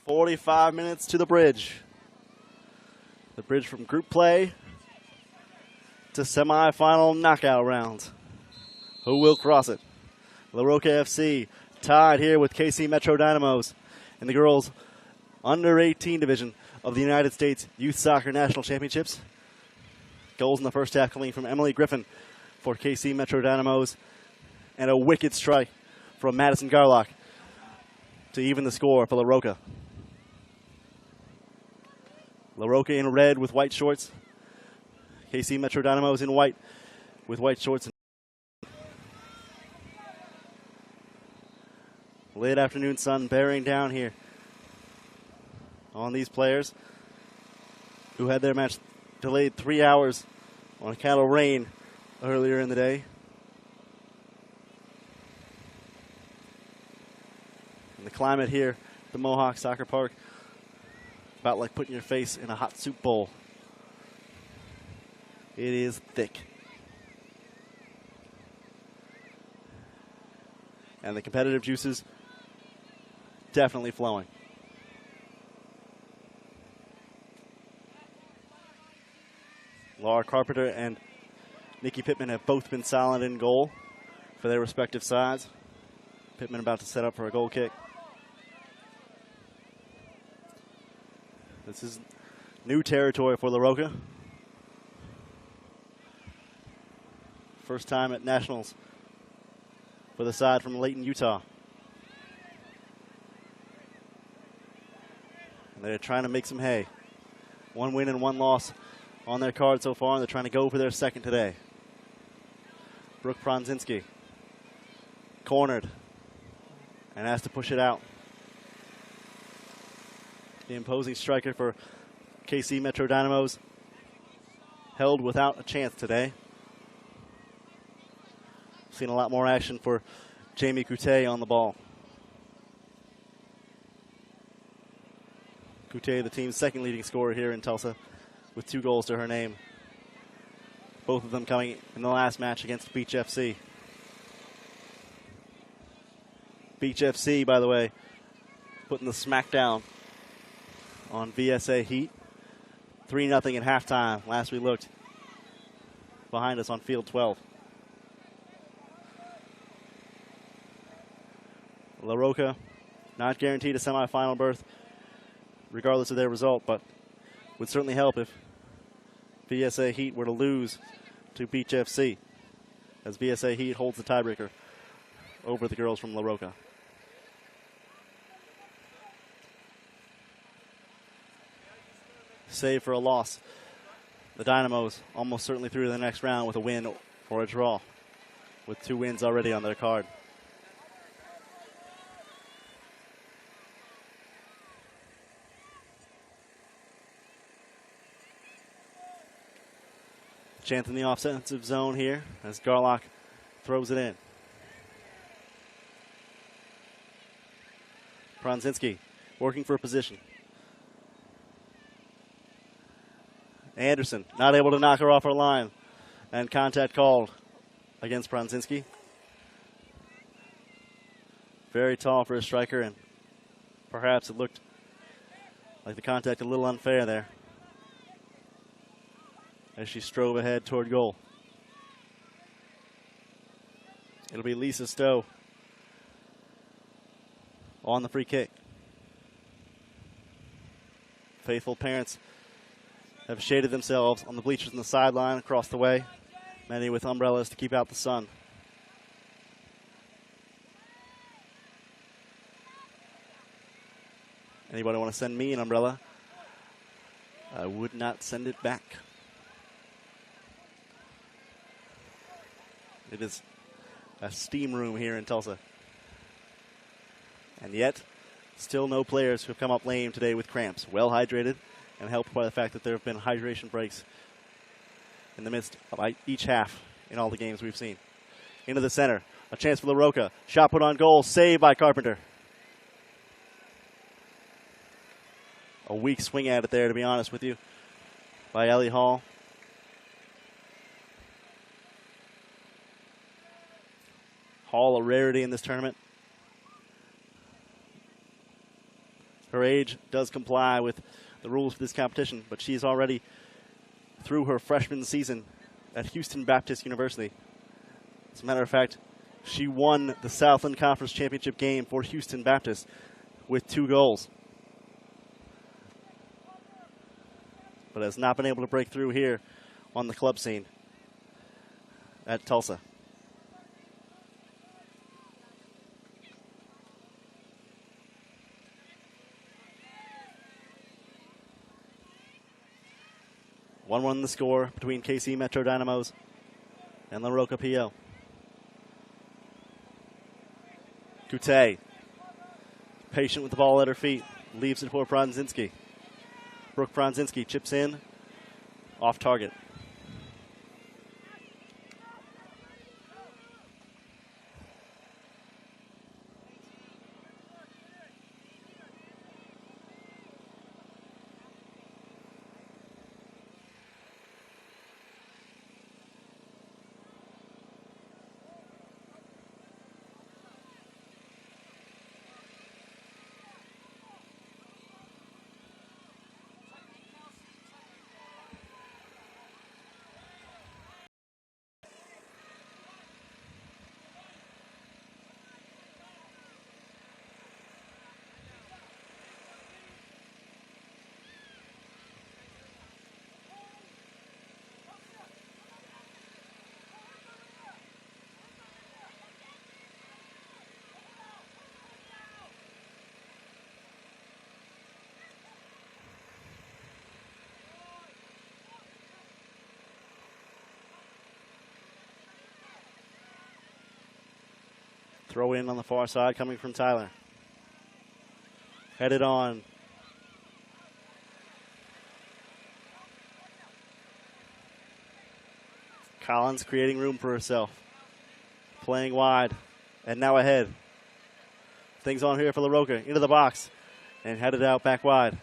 45 minutes to the bridge. The bridge from group play to semifinal knockout rounds. Who will cross it? ROCA FC tied here with KC Metro Dynamos in the girls under 18 division of the United States Youth Soccer National Championships. Goals in the first half coming from Emily Griffin for KC Metro Dynamos, and a wicked strike from Madison Garlock to even the score for ROCA. ROCA in red with white shorts. KC Metro Dynamos in white with white shorts. Late afternoon sun bearing down here on these players who had their match delayed 3 hours on account of rain earlier in the day. And the climate here at the Mohawk Soccer Park, about like putting your face in a hot soup bowl. It is thick. And the competitive juices definitely flowing. Laura Carpenter and Nikki Pittman have both been solid in goal for their respective sides. Pittman about to set up for a goal kick. This is new territory for ROCA. First time at Nationals for the side from Layton, Utah. And they're trying to make some hay. 1 win and 1 loss on their card so far, and they're trying to go for their second today. Brooke Pronzinski cornered and has to push it out. The imposing striker for KC Metro Dynamos held without a chance today. Seen a lot more action for Jamie Coutet on the ball. Coutet, the team's second leading scorer here in Tulsa, with 2 goals to her name. Both of them coming in the last match against Beach FC. Beach FC, by the way, putting the smackdown on VSA Heat. 3-0 at halftime, last we looked. Behind us on field 12. ROCA not guaranteed a semifinal berth regardless of their result, but would certainly help if VSA Heat were to lose to Beach FC, as VSA Heat holds the tiebreaker over the girls from ROCA. Save for a loss. The Dynamos almost certainly through to the next round with a win or a draw, with 2 wins already on their card. Chance in the offensive zone here as Garlock throws it in. Pronzinski working for a position. Anderson not able to knock her off her line, and contact called against Pronzinski. Very tall for a striker, and perhaps it looked like the contact a little unfair there as she strove ahead toward goal. It'll be Lisa Stowe on the free kick. Faithful parents have shaded themselves on the bleachers on the sideline across the way, many with umbrellas to keep out the sun. Anybody want to send me an umbrella? I would not send it back. It is a steam room here in Tulsa. And yet, still no players who have come up lame today with cramps. Well hydrated and helped by the fact that there have been hydration breaks in the midst of each half in all the games we've seen. Into the center. A chance for ROCA. Shot put on goal. Saved by Carpenter. A weak swing at it there, to be honest with you, by Ellie Hall. Hall, a rarity in this tournament. Her age does comply with the rules for this competition, but she's already through her freshman season at Houston Baptist University. As a matter of fact, she won the Southland Conference Championship game for Houston Baptist with 2 goals, but has not been able to break through here on the club scene at Tulsa. One the score between KC Metro Dynamos and La ROCA PO. Kute, patient with the ball at her feet, leaves it for Pronzinski. Brooke Pronzinski chips in, off target. Throw in on the far side coming from Tyler. Headed on. Collins creating room for herself. Playing wide. And now ahead. Things on here for La ROCA. Into the box. And headed out back wide.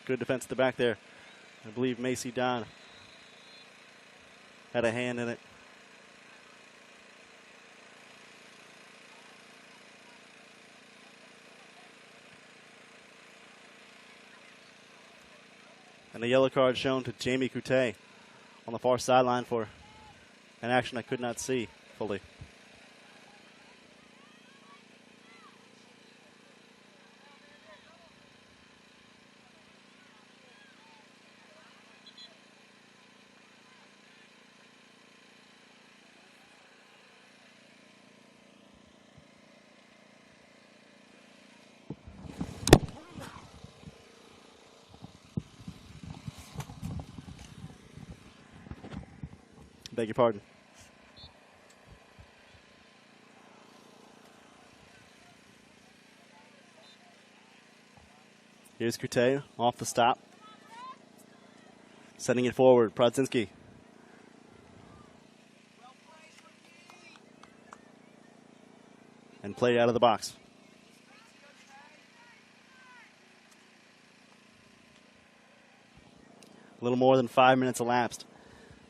Good defense at the back there. I believe Macy Don had a hand in it. And a yellow card shown to Jamie Kute on the far sideline for an action I could not see fully. Beg your pardon. Here's Kute off the stop. Sending it forward, Prodzinski. And played out of the box. A little more than 5 minutes elapsed,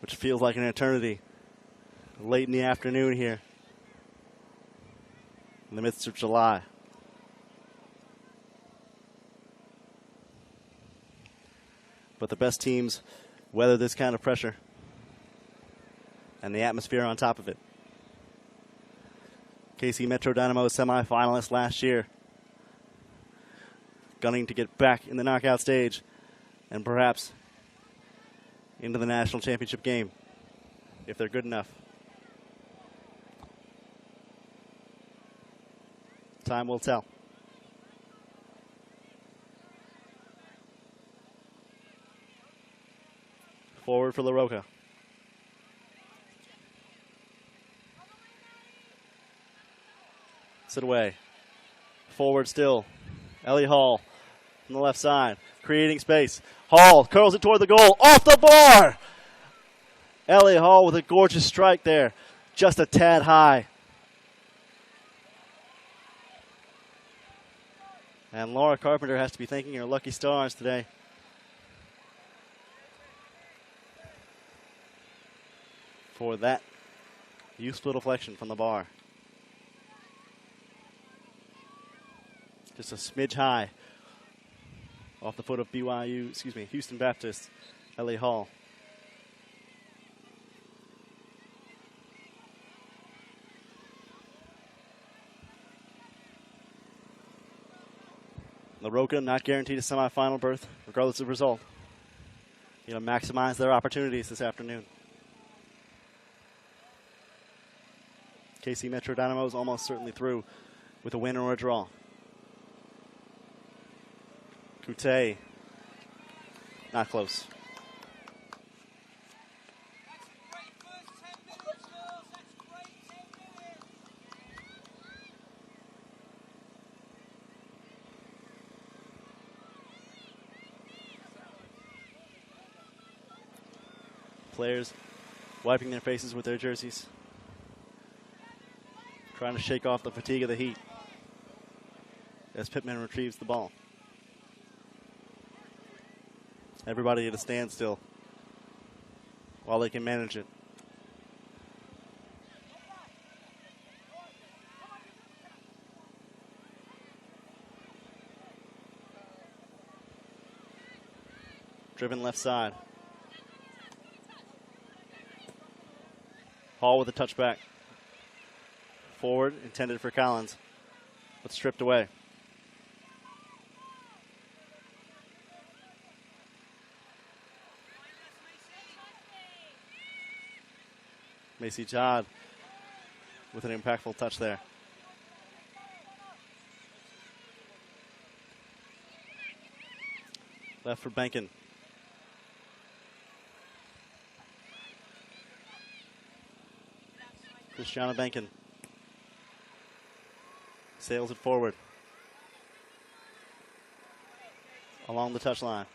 which feels like an eternity. Late in the afternoon here, in the midst of July. But the best teams weather this kind of pressure and the atmosphere on top of it. KC Metro Dynamos semifinalists last year, gunning to get back in the knockout stage and perhaps into the national championship game, if they're good enough. Time will tell. Forward for La ROCA. Sit away. Forward still. Ellie Hall on the left side, creating space. Hall curls it toward the goal, off the bar! Ellie Hall with a gorgeous strike there, just a tad high. And Laura Carpenter has to be thanking her lucky stars today. For that useful deflection from the bar. Just a smidge high off the foot of Houston Baptist, Ellie Hall. The ROCA not guaranteed a semifinal berth, regardless of result. You know, maximize their opportunities this afternoon. KC Metro Dynamos almost certainly through with a win or a draw. Coutey, not close. Players wiping their faces with their jerseys, trying to shake off the fatigue of the heat as Pittman retrieves the ball. Everybody at a standstill while they can manage it. Driven left side. Hall with a touchback. Forward, intended for Collins, but stripped away. Macy Todd with an impactful touch there. Left for Benkin. Christiana Benkin sails it forward along the touchline.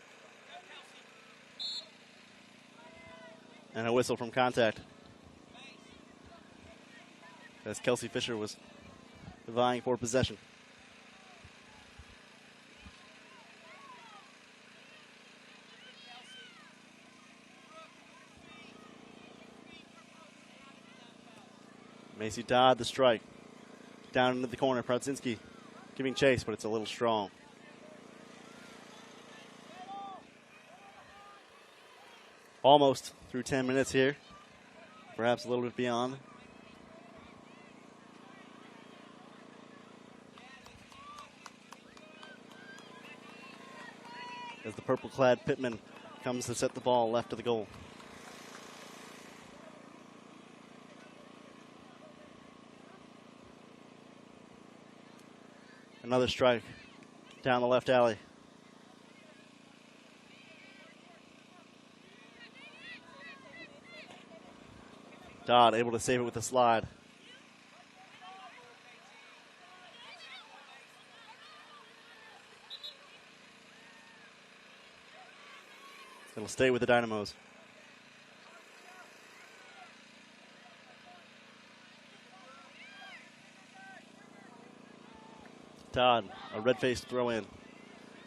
And a whistle from contact, as Kelsey Fisher was vying for possession. Macy Dodd the strike. Down into the corner, Prodzinski giving chase, but it's a little strong. Almost through 10 minutes here, perhaps a little bit beyond. As the purple-clad Pittman comes to set the ball left of the goal. Another strike down the left alley. Dodd able to save it with a slide. It'll stay with the Dynamos. Todd, a red-faced throw-in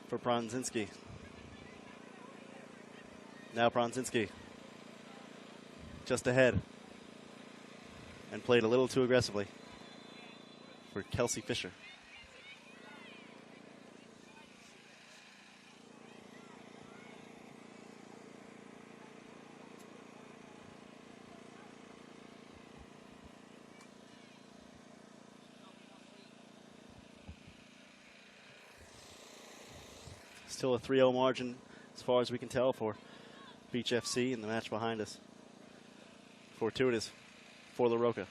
for Prodzinski. Now Prodzinski just ahead and played a little too aggressively for Kelsey Fisher. Still a 3-0 margin as far as we can tell for Beach FC in the match behind us. Fortuitous for the ROCA.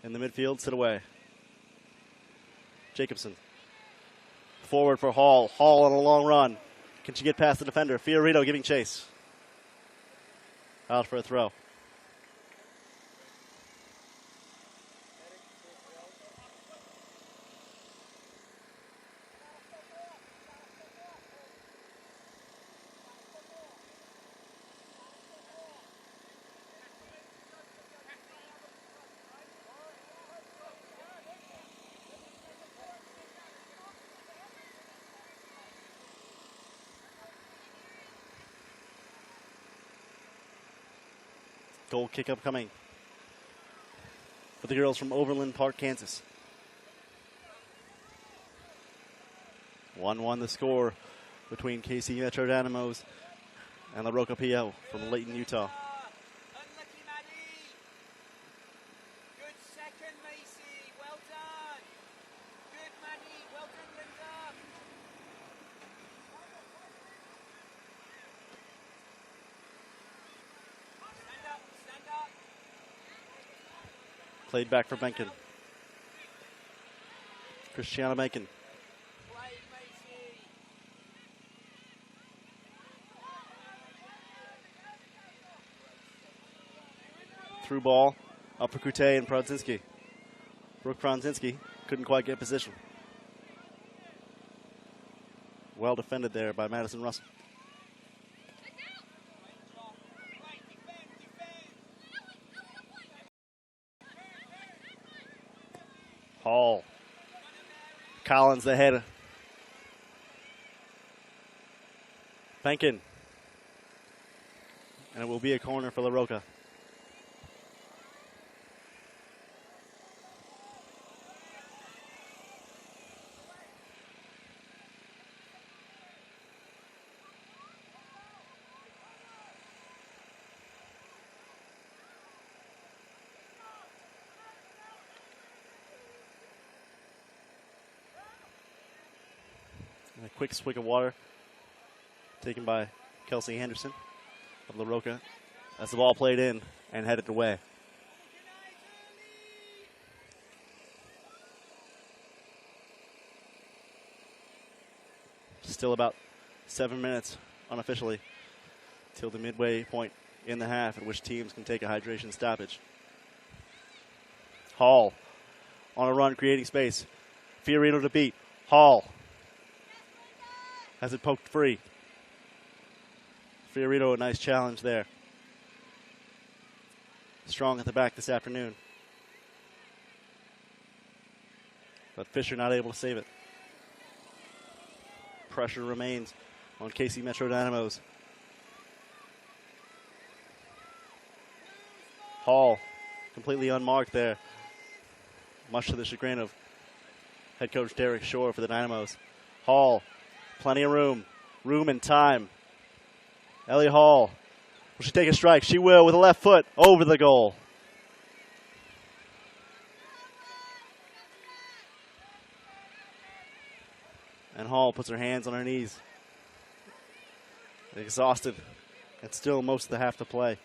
In the midfield, sit away. Jacobson. Forward for Hall. Hall on a long run. Can she get past the defender? Fiorito giving chase. Out for a throw. Goal kick upcoming for the girls from Overland Park, Kansas. 1-1 the score between KC Metro Dynamos and the ROCA PO from Layton, Utah. Unlucky, Maddie. Good second, Macy. Well done. Good, Maddie. Well done, Linda. Stand up. Stand up. Played back for Benkin. Christiana Benkin. Play, Macy. Through ball, up for Kute and Prodzinski. Brooke Prodzinski couldn't quite get position. Well defended there by Madison Russell. Hall. Collins the header. Benkin. And it will be a corner for LaRocca. And a quick swig of water taken by Kelsey Henderson of LaRocca as the ball played in and headed away. Still about 7 minutes unofficially till the midway point in the half at which teams can take a hydration stoppage. Hall on a run creating space. Fiorino to beat. Hall has it poked free. Fiorino, a nice challenge there. Strong at the back this afternoon. But Fisher not able to save it. Pressure remains on KC Metro Dynamos. Hall completely unmarked there, much to the chagrin of head coach Derek Shore for the Dynamos. Hall, plenty of room and time. Ellie Hall, will she take a strike? She will with a left foot over the goal. And Hall puts her hands on her knees. Exhausted. And still most of the half to play.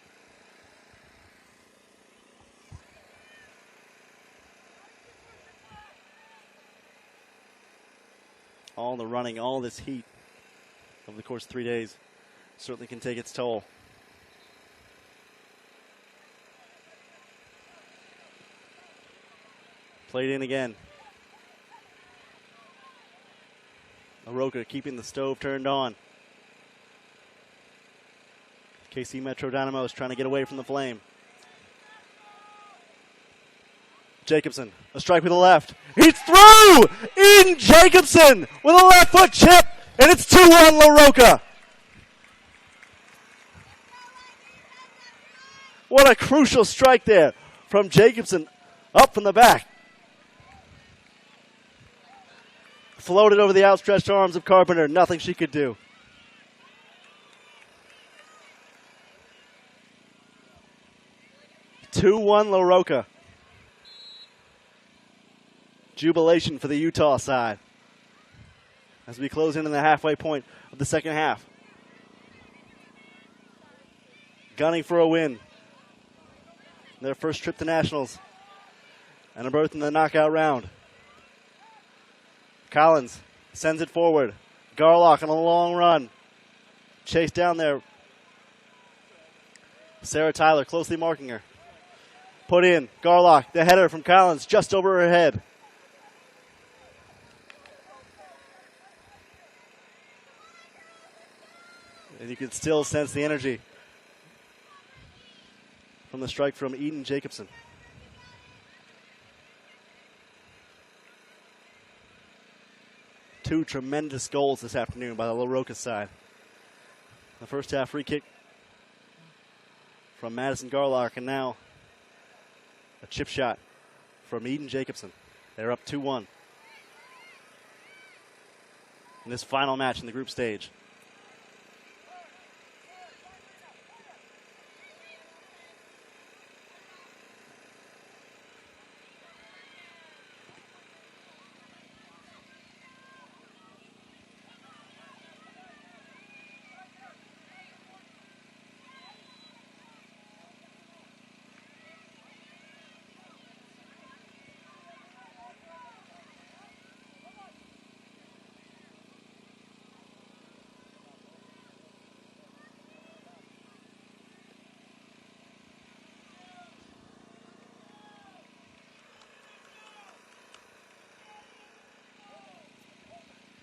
All the running, all this heat over the course of 3 days certainly can take its toll. Played in again. LaRocca keeping the stove turned on. KC Metro Dynamos trying to get away from the flame. Jacobson, a strike with the left. He's through! In Jacobson with a left foot chip, and it's 2-1 LaRocca. What a crucial strike there from Jacobson up from the back. Floated over the outstretched arms of Carpenter. Nothing she could do. (2-1) LaRocca. Jubilation for the Utah side as we close in on the halfway point of the second half. Gunning for a win. Their first trip to nationals and a berth in the knockout round. Collins sends it forward. Garlock on a long run. Chase down there. Sarah Tyler closely marking her. Put in. Garlock, the header from Collins just over her head. And you can still sense the energy from the strike from Eden Jacobson. Two tremendous goals this afternoon by the LaRocca side. The first half free kick from Madison Garlock, and now a chip shot from Eden Jacobson. They're up 2-1 in this final match in the group stage.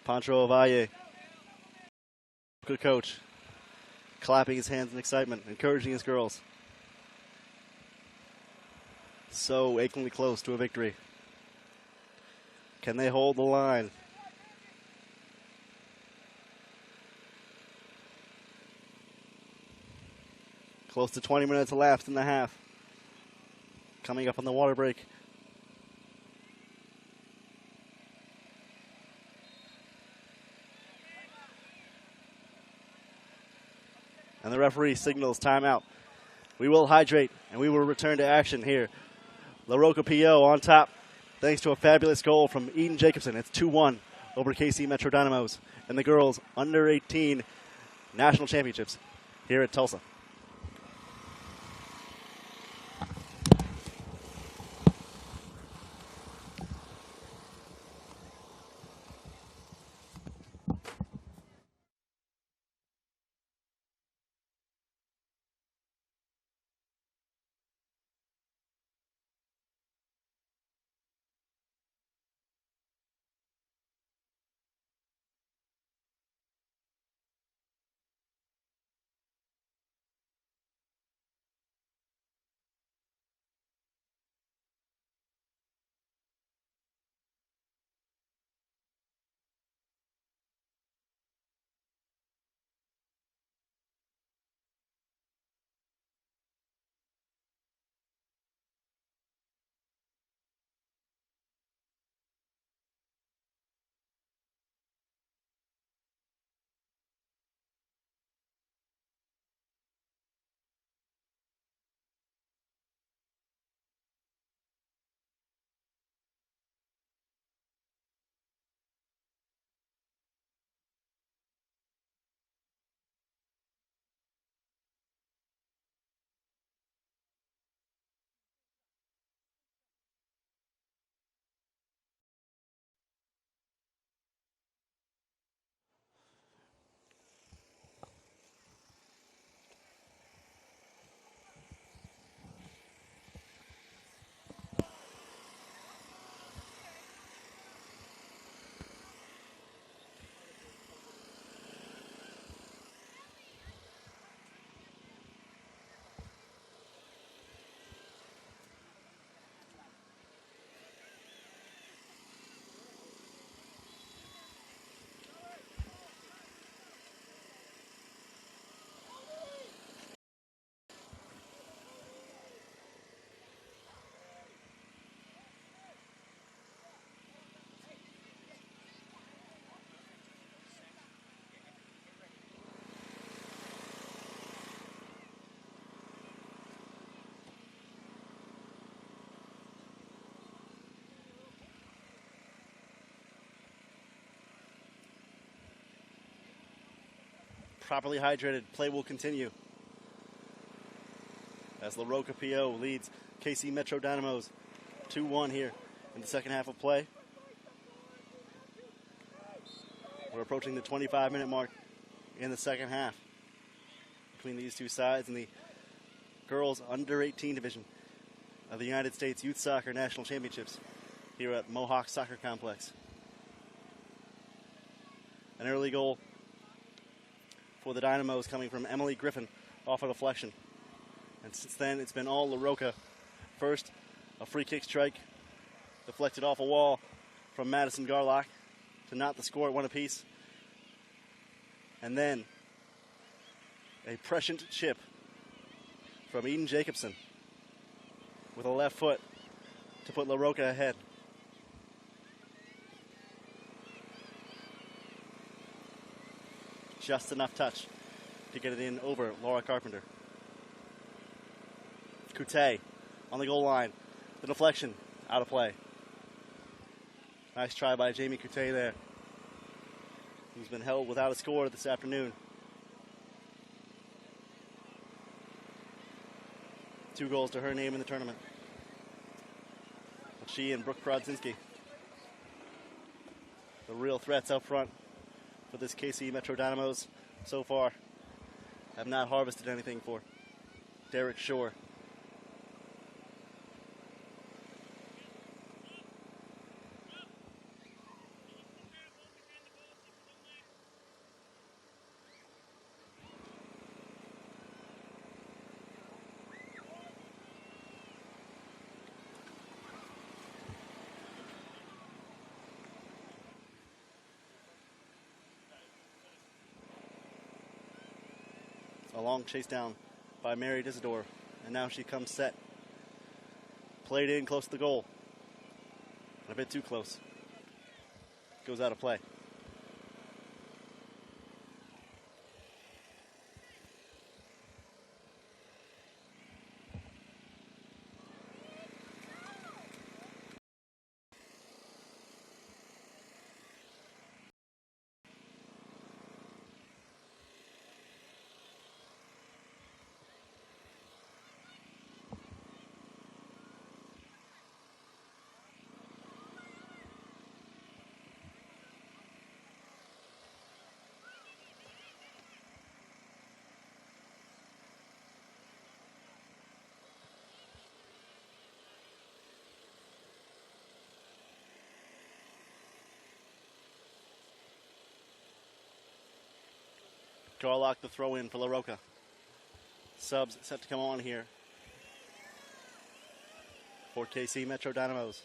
Pancho Ovalle, good coach, clapping his hands in excitement, encouraging his girls. So achingly close to a victory. Can they hold the line? Close to 20 minutes elapsed in the half. Coming up on the water break. And the referee signals timeout. We will hydrate, and we will return to action here. La ROCA PO on top, thanks to a fabulous goal from Eden Jacobson. It's 2-1 over KC Metro Dynamos and the girls under 18 national championships here at Tulsa. Properly hydrated, play will continue as La ROCA PO leads KC Metro Dynamos 2-1 here in the second half of play. We're approaching the 25-minute mark in the second half between these two sides in the girls under 18 division of the United States Youth Soccer National Championships here at Mohawk Soccer Complex. An early goal for the Dynamos coming from Emily Griffin off a deflection. And since then, it's been all La ROCA. First, a free kick strike deflected off a wall from Madison Garlock to knot the score at 1 apiece. And then a prescient chip from Eden Jacobson with a left foot to put La Roca ahead. Just enough touch to get it in over Laura Carpenter. Coute on the goal line. The deflection, out of play. Nice try by Jamie Coute there, who's been held without a score this afternoon. 2 goals to her name in the tournament. But she and Brooke Brodzinski, the real threats up front for this KC Metro Dynamos so far, have not harvested anything for Derek Shore. A long chase down by Mary Disador, and now she comes set. Played in close to the goal. A bit too close. Goes out of play. Garlock the throw in for La Roca. Subs set to come on here for KC Metro Dynamos.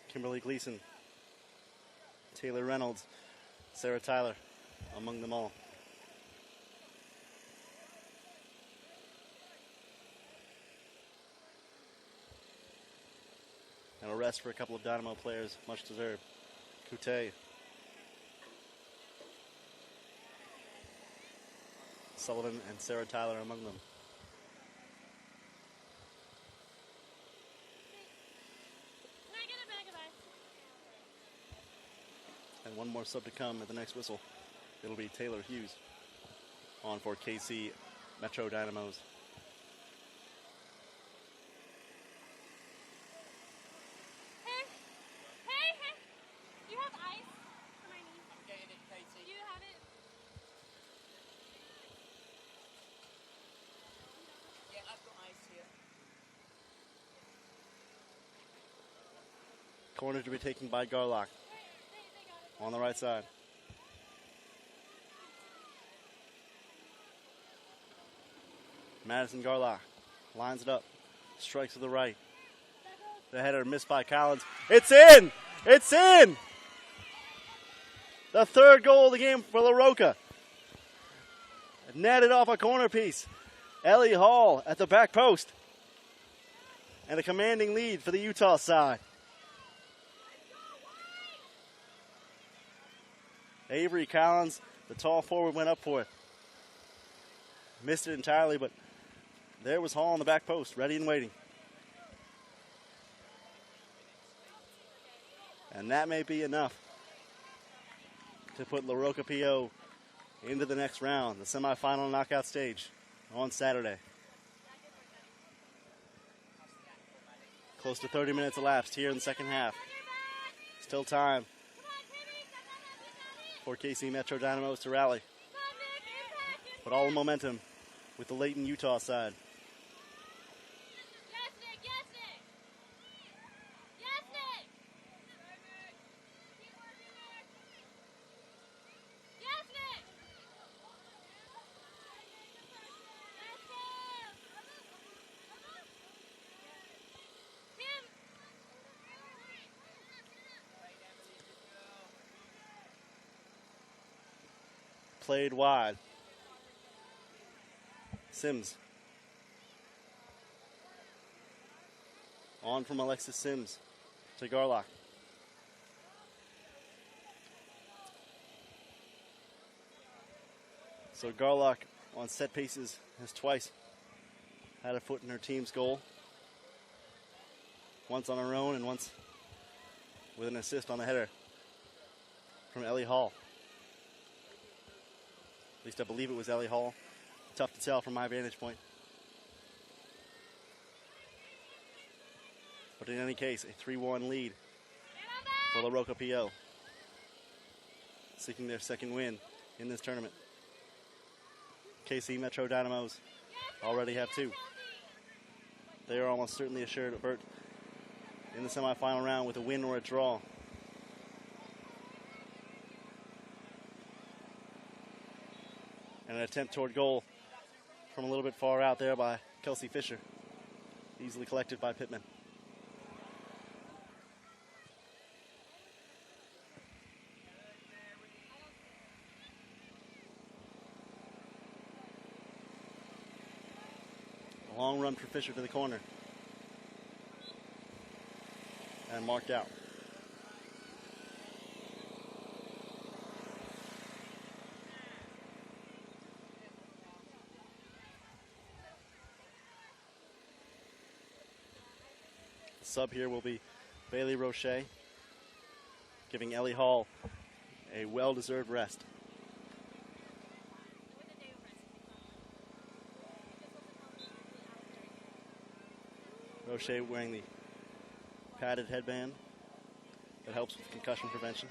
Kimberly Gleason, Taylor Reynolds, Sarah Tyler among them all. And a rest for a couple of Dynamo players, much deserved. Coute, Sullivan, and Sarah Tyler among them. Can I get a bag of ice? And one more sub to come at the next whistle. It'll be Taylor Hughes on for KC Metro Dynamos. Hey, hey, hey. Do you have ice for my niece? I'm getting it, Katie. Do you have it? Yeah, I've got ice here. Corner to be taken by Garlock They got it. on the right side. Madison Garlock lines it up, strikes to the right. The header missed by Collins. It's in! It's in! The third goal of the game for La Roca. Netted off a corner piece. Ellie Hall at the back post. And a commanding lead for the Utah side. Avery Collins, the tall forward, went up for it. Missed it entirely, but there was Hall on the back post, ready and waiting. And that may be enough to put La Roca PO into the next round, the semifinal knockout stage on Saturday. Close to 30 minutes elapsed here in the second half. Still time for KC Metro Dynamos to rally. But all the momentum with the Layton Utah side. Yes, Nick. Yes, Nick. Yes, Nick. Yes, Nick. Tim. Played wide. Sims. On from Alexis Sims to Garlock. So Garlock on set pieces has twice had a foot in her team's goal. Once on her own and once with an assist on the header from Ellie Hall. At least I believe it was Ellie Hall. Tough to tell from my vantage point. But in any case, a 3-1 lead for the ROCA PO, seeking their second win in this tournament. KC Metro Dynamos already have 2. They are almost certainly assured of berth in the semifinal round with a win or a draw. And an attempt toward goal from a little bit far out there by Kelsey Fisher, easily collected by Pittman. A long run for Fisher to the corner. And marked out. Sub here will be Bailey Roche, giving Ellie Hall a well-deserved rest. Roche wearing the padded headband that helps with concussion prevention.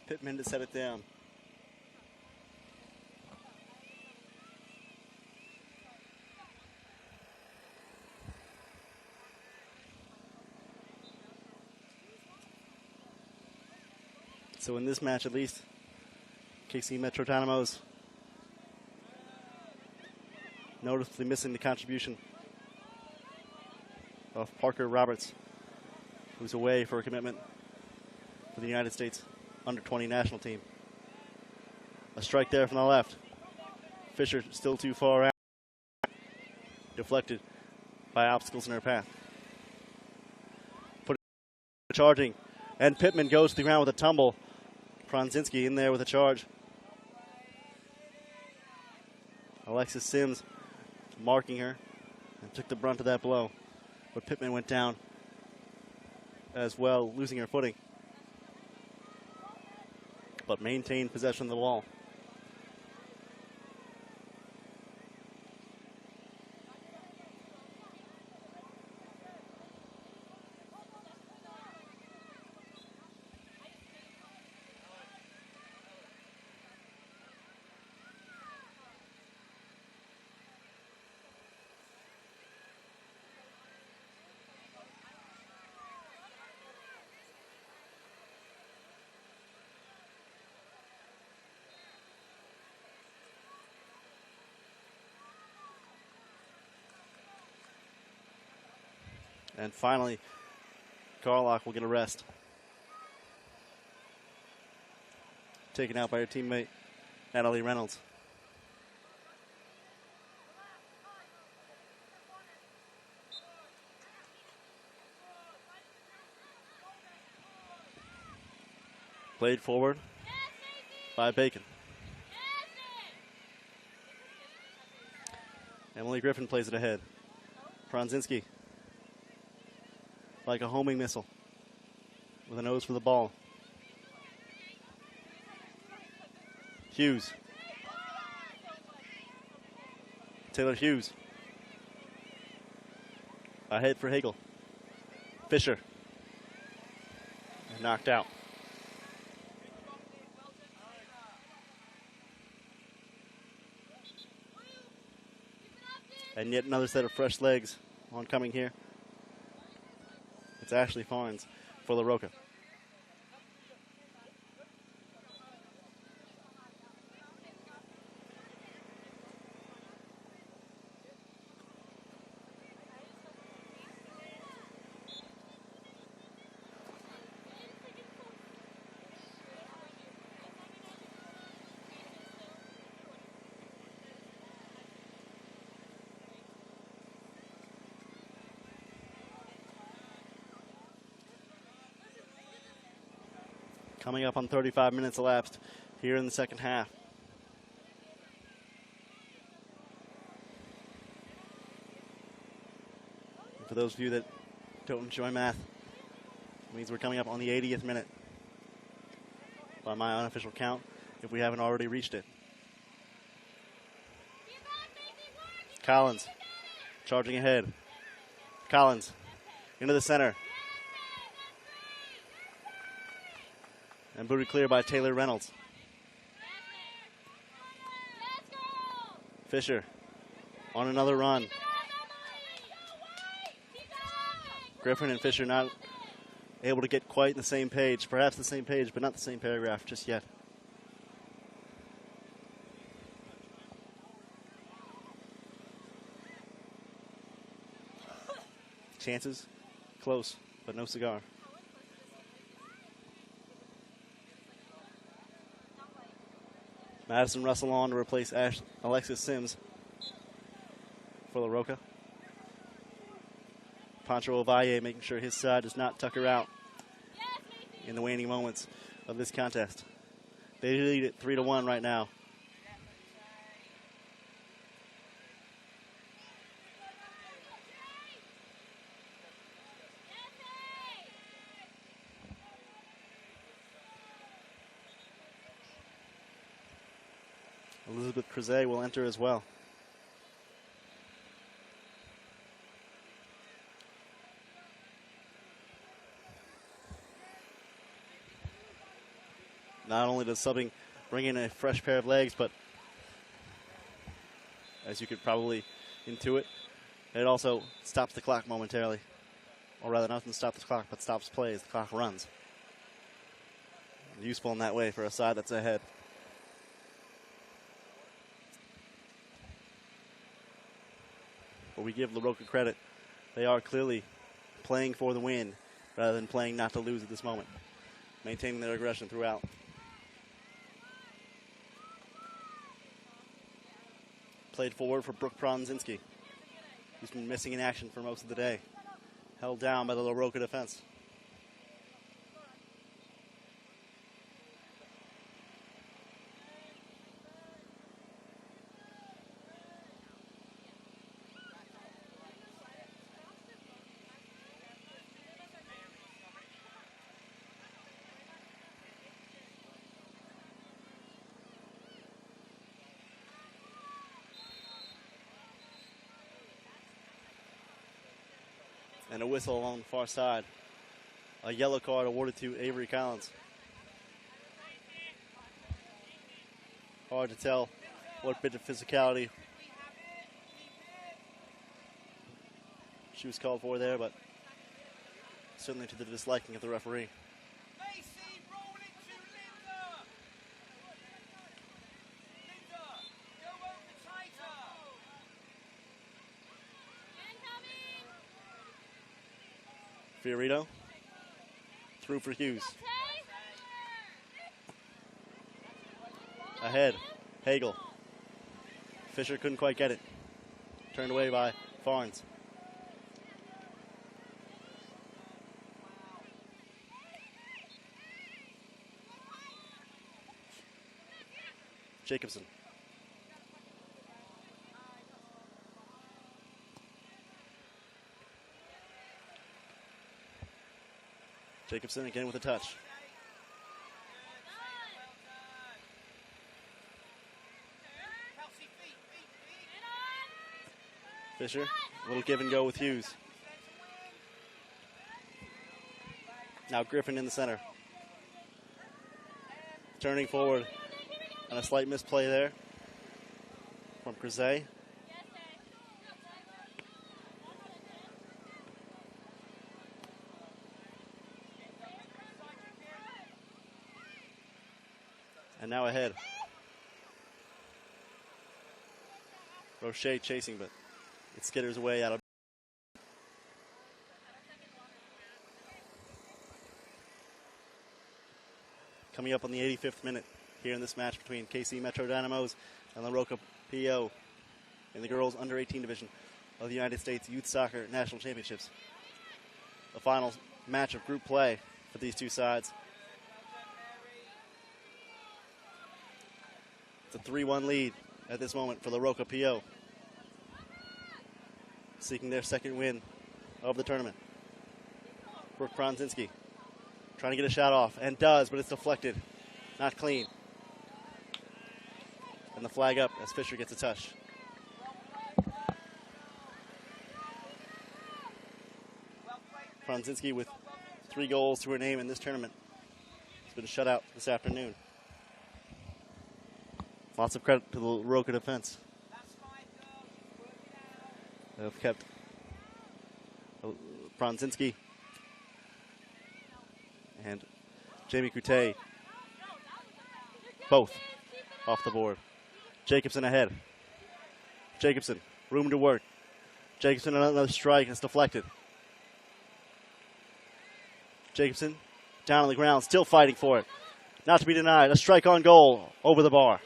Pittman to set it down. So in this match, at least, KC Metro Dynamos noticeably missing the contribution of Parker Roberts, who's away for a commitment for the United States under-20 national team. A strike there from the left. Fisher still too far out. Deflected by obstacles in her path. Put it charging, and Pittman goes to the ground with a tumble. Pronzinski in there with a charge. Alexis Sims marking her and took the brunt of that blow. But Pittman went down as well, losing her footing, but maintained possession of the ball. And finally, Garlock will get a rest. Taken out by her teammate, Natalie Reynolds. Played forward by Bacon. Emily Griffin plays it ahead. Pronzinski, like a homing missile, with a nose for the ball. Hughes. Taylor Hughes. Ahead for Hagel. Fisher. And knocked out. And yet another set of fresh legs oncoming here. It's Ashley Farnes for the ROCA. Coming up on 35 minutes elapsed here in the second half. And for those of you that don't enjoy math, it means we're coming up on the 80th minute by my unofficial count, if we haven't already reached it. Collins charging ahead. Collins into the center. And booted clear by Taylor Reynolds. Fisher on another run. Griffin and Fisher not able to get quite the same page. Perhaps the same page, but not the same paragraph just yet. Chances close, but no cigar. Madison Russell on to replace Alexis Sims for the ROCA. Pancho Ovalle making sure his side does not tuck her out in the waning moments of this contest. They lead it 3-1 right now. Elizabeth Crozet will enter as well. Not only does subbing bring in a fresh pair of legs, but as you could probably intuit, it also stops the clock momentarily. Or rather, not doesn't stop the clock, but stops play as the clock runs. Useful in that way for a side that's ahead. But we give LaRocca credit. They are clearly playing for the win rather than playing not to lose at this moment. Maintaining their aggression throughout. Played forward for Brooke Pronzinski. He's been missing in action for most of the day. Held down by the LaRocca defense. And a whistle along the far side. A yellow card awarded to Avery Collins. Hard to tell what bit of physicality she was called for there, but certainly to the disliking of the referee. Fiorito through for Hughes. Ahead, Hagel. Fisher couldn't quite get it. Turned away by Farnes. Jacobson. Jacobson again with a touch. Fisher, a little give and go with Hughes. Now Griffin in the center. Turning forward, and a slight misplay there from Crozet. And now ahead. Roche chasing, but it skitters away out of. Coming up on the 85th minute here in this match between KC Metro Dynamos and LaRocca PO in the girls under 18 division of the United States Youth Soccer National Championships. The final match of group play for these two sides. It's a 3-1 lead at this moment for the ROCA PO, seeking their second win of the tournament. Brooke Pronzinski trying to get a shot off, and does, but it's deflected. Not clean. And the flag up as Fisher gets a touch. Pronzinski with 3 goals to her name in this tournament. It's been shut out this afternoon. Lots of credit to the ROCA defense. They've kept Pronzinski and Jamie Coute both off the board. Jacobson ahead. Jacobson, room to work. Jacobson, another strike, and it's deflected. Jacobson down on the ground, still fighting for it. Not to be denied, a strike on goal over the bar.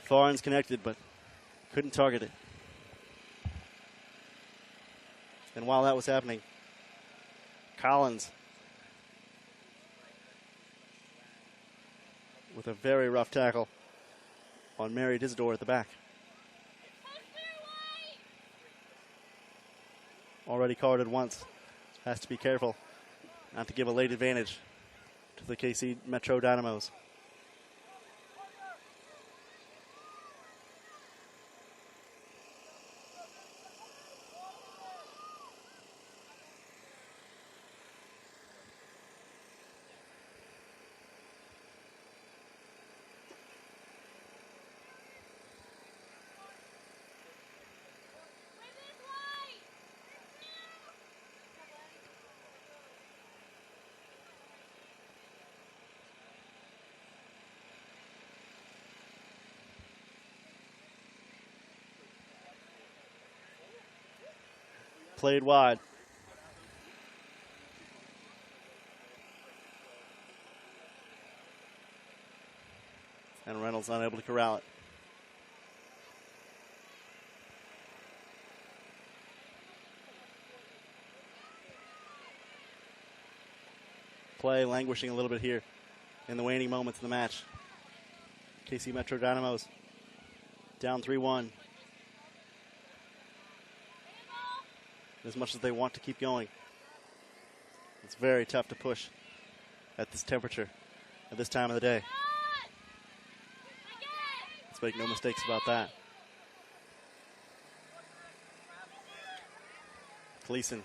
Thorns connected, but couldn't target it. And while that was happening, Collins with a very rough tackle on Mary Dizdor at the back. Already carded once. Has to be careful not to give a late advantage to the KC Metro Dynamos. Played wide. And Reynolds unable to corral it. Play languishing a little bit here in the waning moments of the match. KC Metro Dynamos down 3-1. As much as they want to keep going, it's very tough to push at this temperature, at this time of the day. Let's make no mistakes about that. Gleason.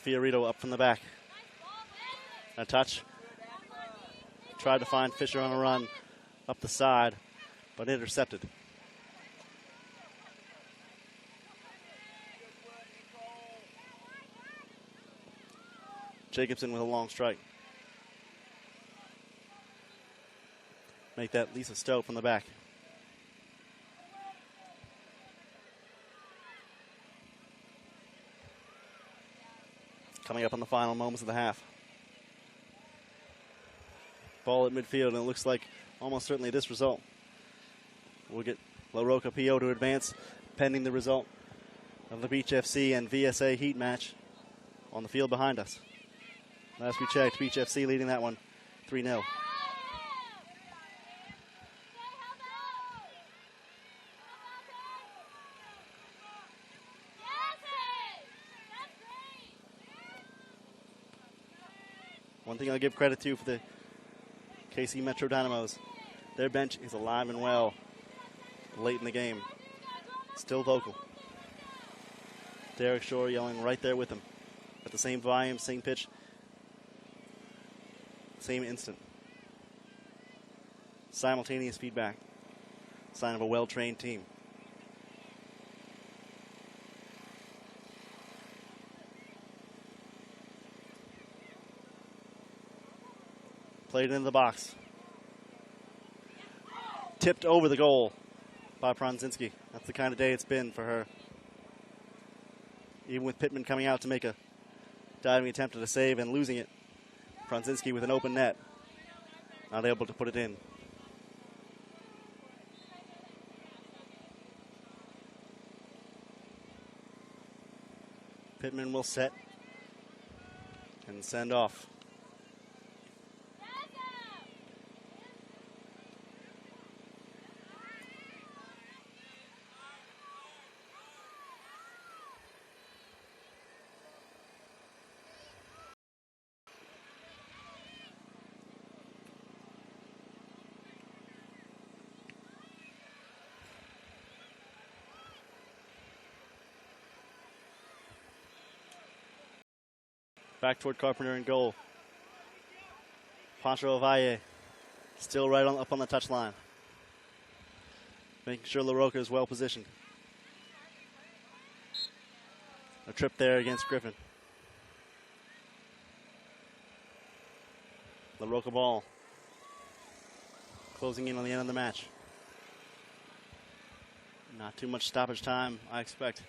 Fiorito up from the back. A touch. Tried to find Fisher on a run up the side, but intercepted. Jacobson with a long strike. Make that Lisa Stowe from the back. Coming up on the final moments of the half. Ball at midfield, and it looks like almost certainly this result will get La ROCA PO to advance, pending the result of the Beach FC and VSA Heat match on the field behind us. Last we checked, Beach FC leading that one 3-0. One thing I'll give credit to for the KC Metro Dynamos, their bench is alive and well late in the game. Still vocal. Derek Shore yelling right there with them at the same volume, same pitch, same instant. Simultaneous feedback. Sign of a well-trained team. Played into the box. Tipped over the goal by Pronzinski. That's the kind of day it's been for her. Even with Pittman coming out to make a diving attempt at a save and losing it, Pronzinski with an open net, not able to put it in. Pittman will set and send off. Back toward Carpenter in goal. Pancho Ovalle still right up on the touchline. Making sure LaRocca is well positioned. A trip there against Griffin. LaRocca ball. Closing in on the end of the match. Not too much stoppage time, I expect.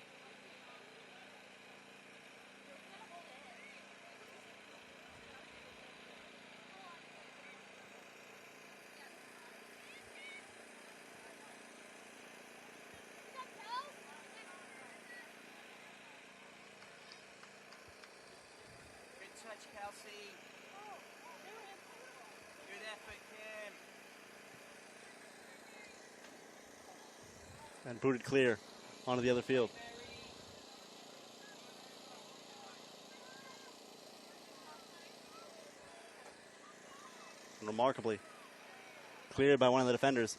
Good touch, Kelsey. Good effort, Kim. And booted clear onto the other field. Remarkably cleared by one of the defenders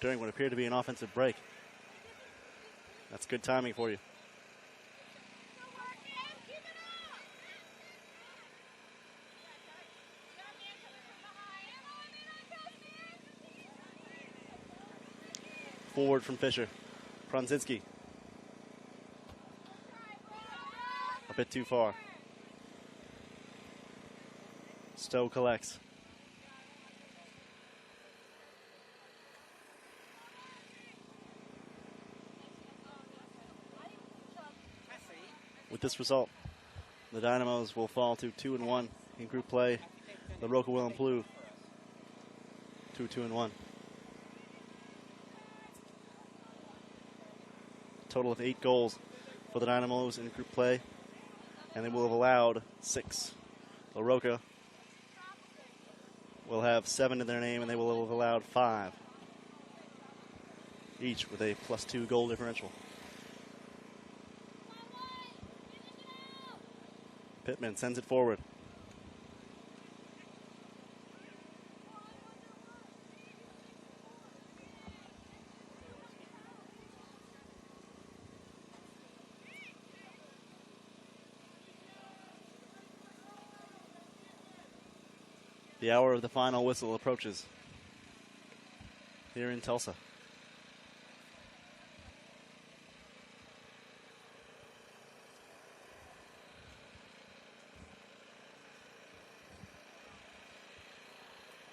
during what appeared to be an offensive break. That's good timing for you. Forward from Fisher. Pronzinski. A bit too far. Stowe collects. With this result, the Dynamos will fall to 2-1 in group play. The ROCA will improve to 2-1. Total of 8 goals for the Dynamos in group play, and they will have allowed 6. The ROCA will have 7 in their name, and they will have allowed 5, each with a +2 goal differential. Pittman sends it forward. The hour of the final whistle approaches here in Tulsa.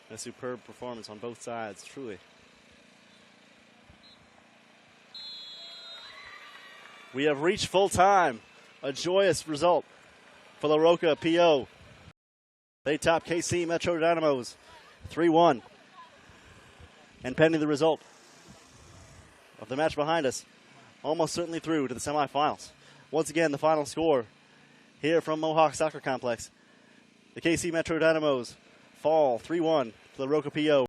A superb performance on both sides, truly. We have reached full time. A joyous result for the ROCA PO. They top KC Metro Dynamos 3-1. And pending the result of the match behind us, almost certainly through to the semifinals. Once again, the final score here from Mohawk Soccer Complex. The KC Metro Dynamos fall 3-1 to the ROCA PO.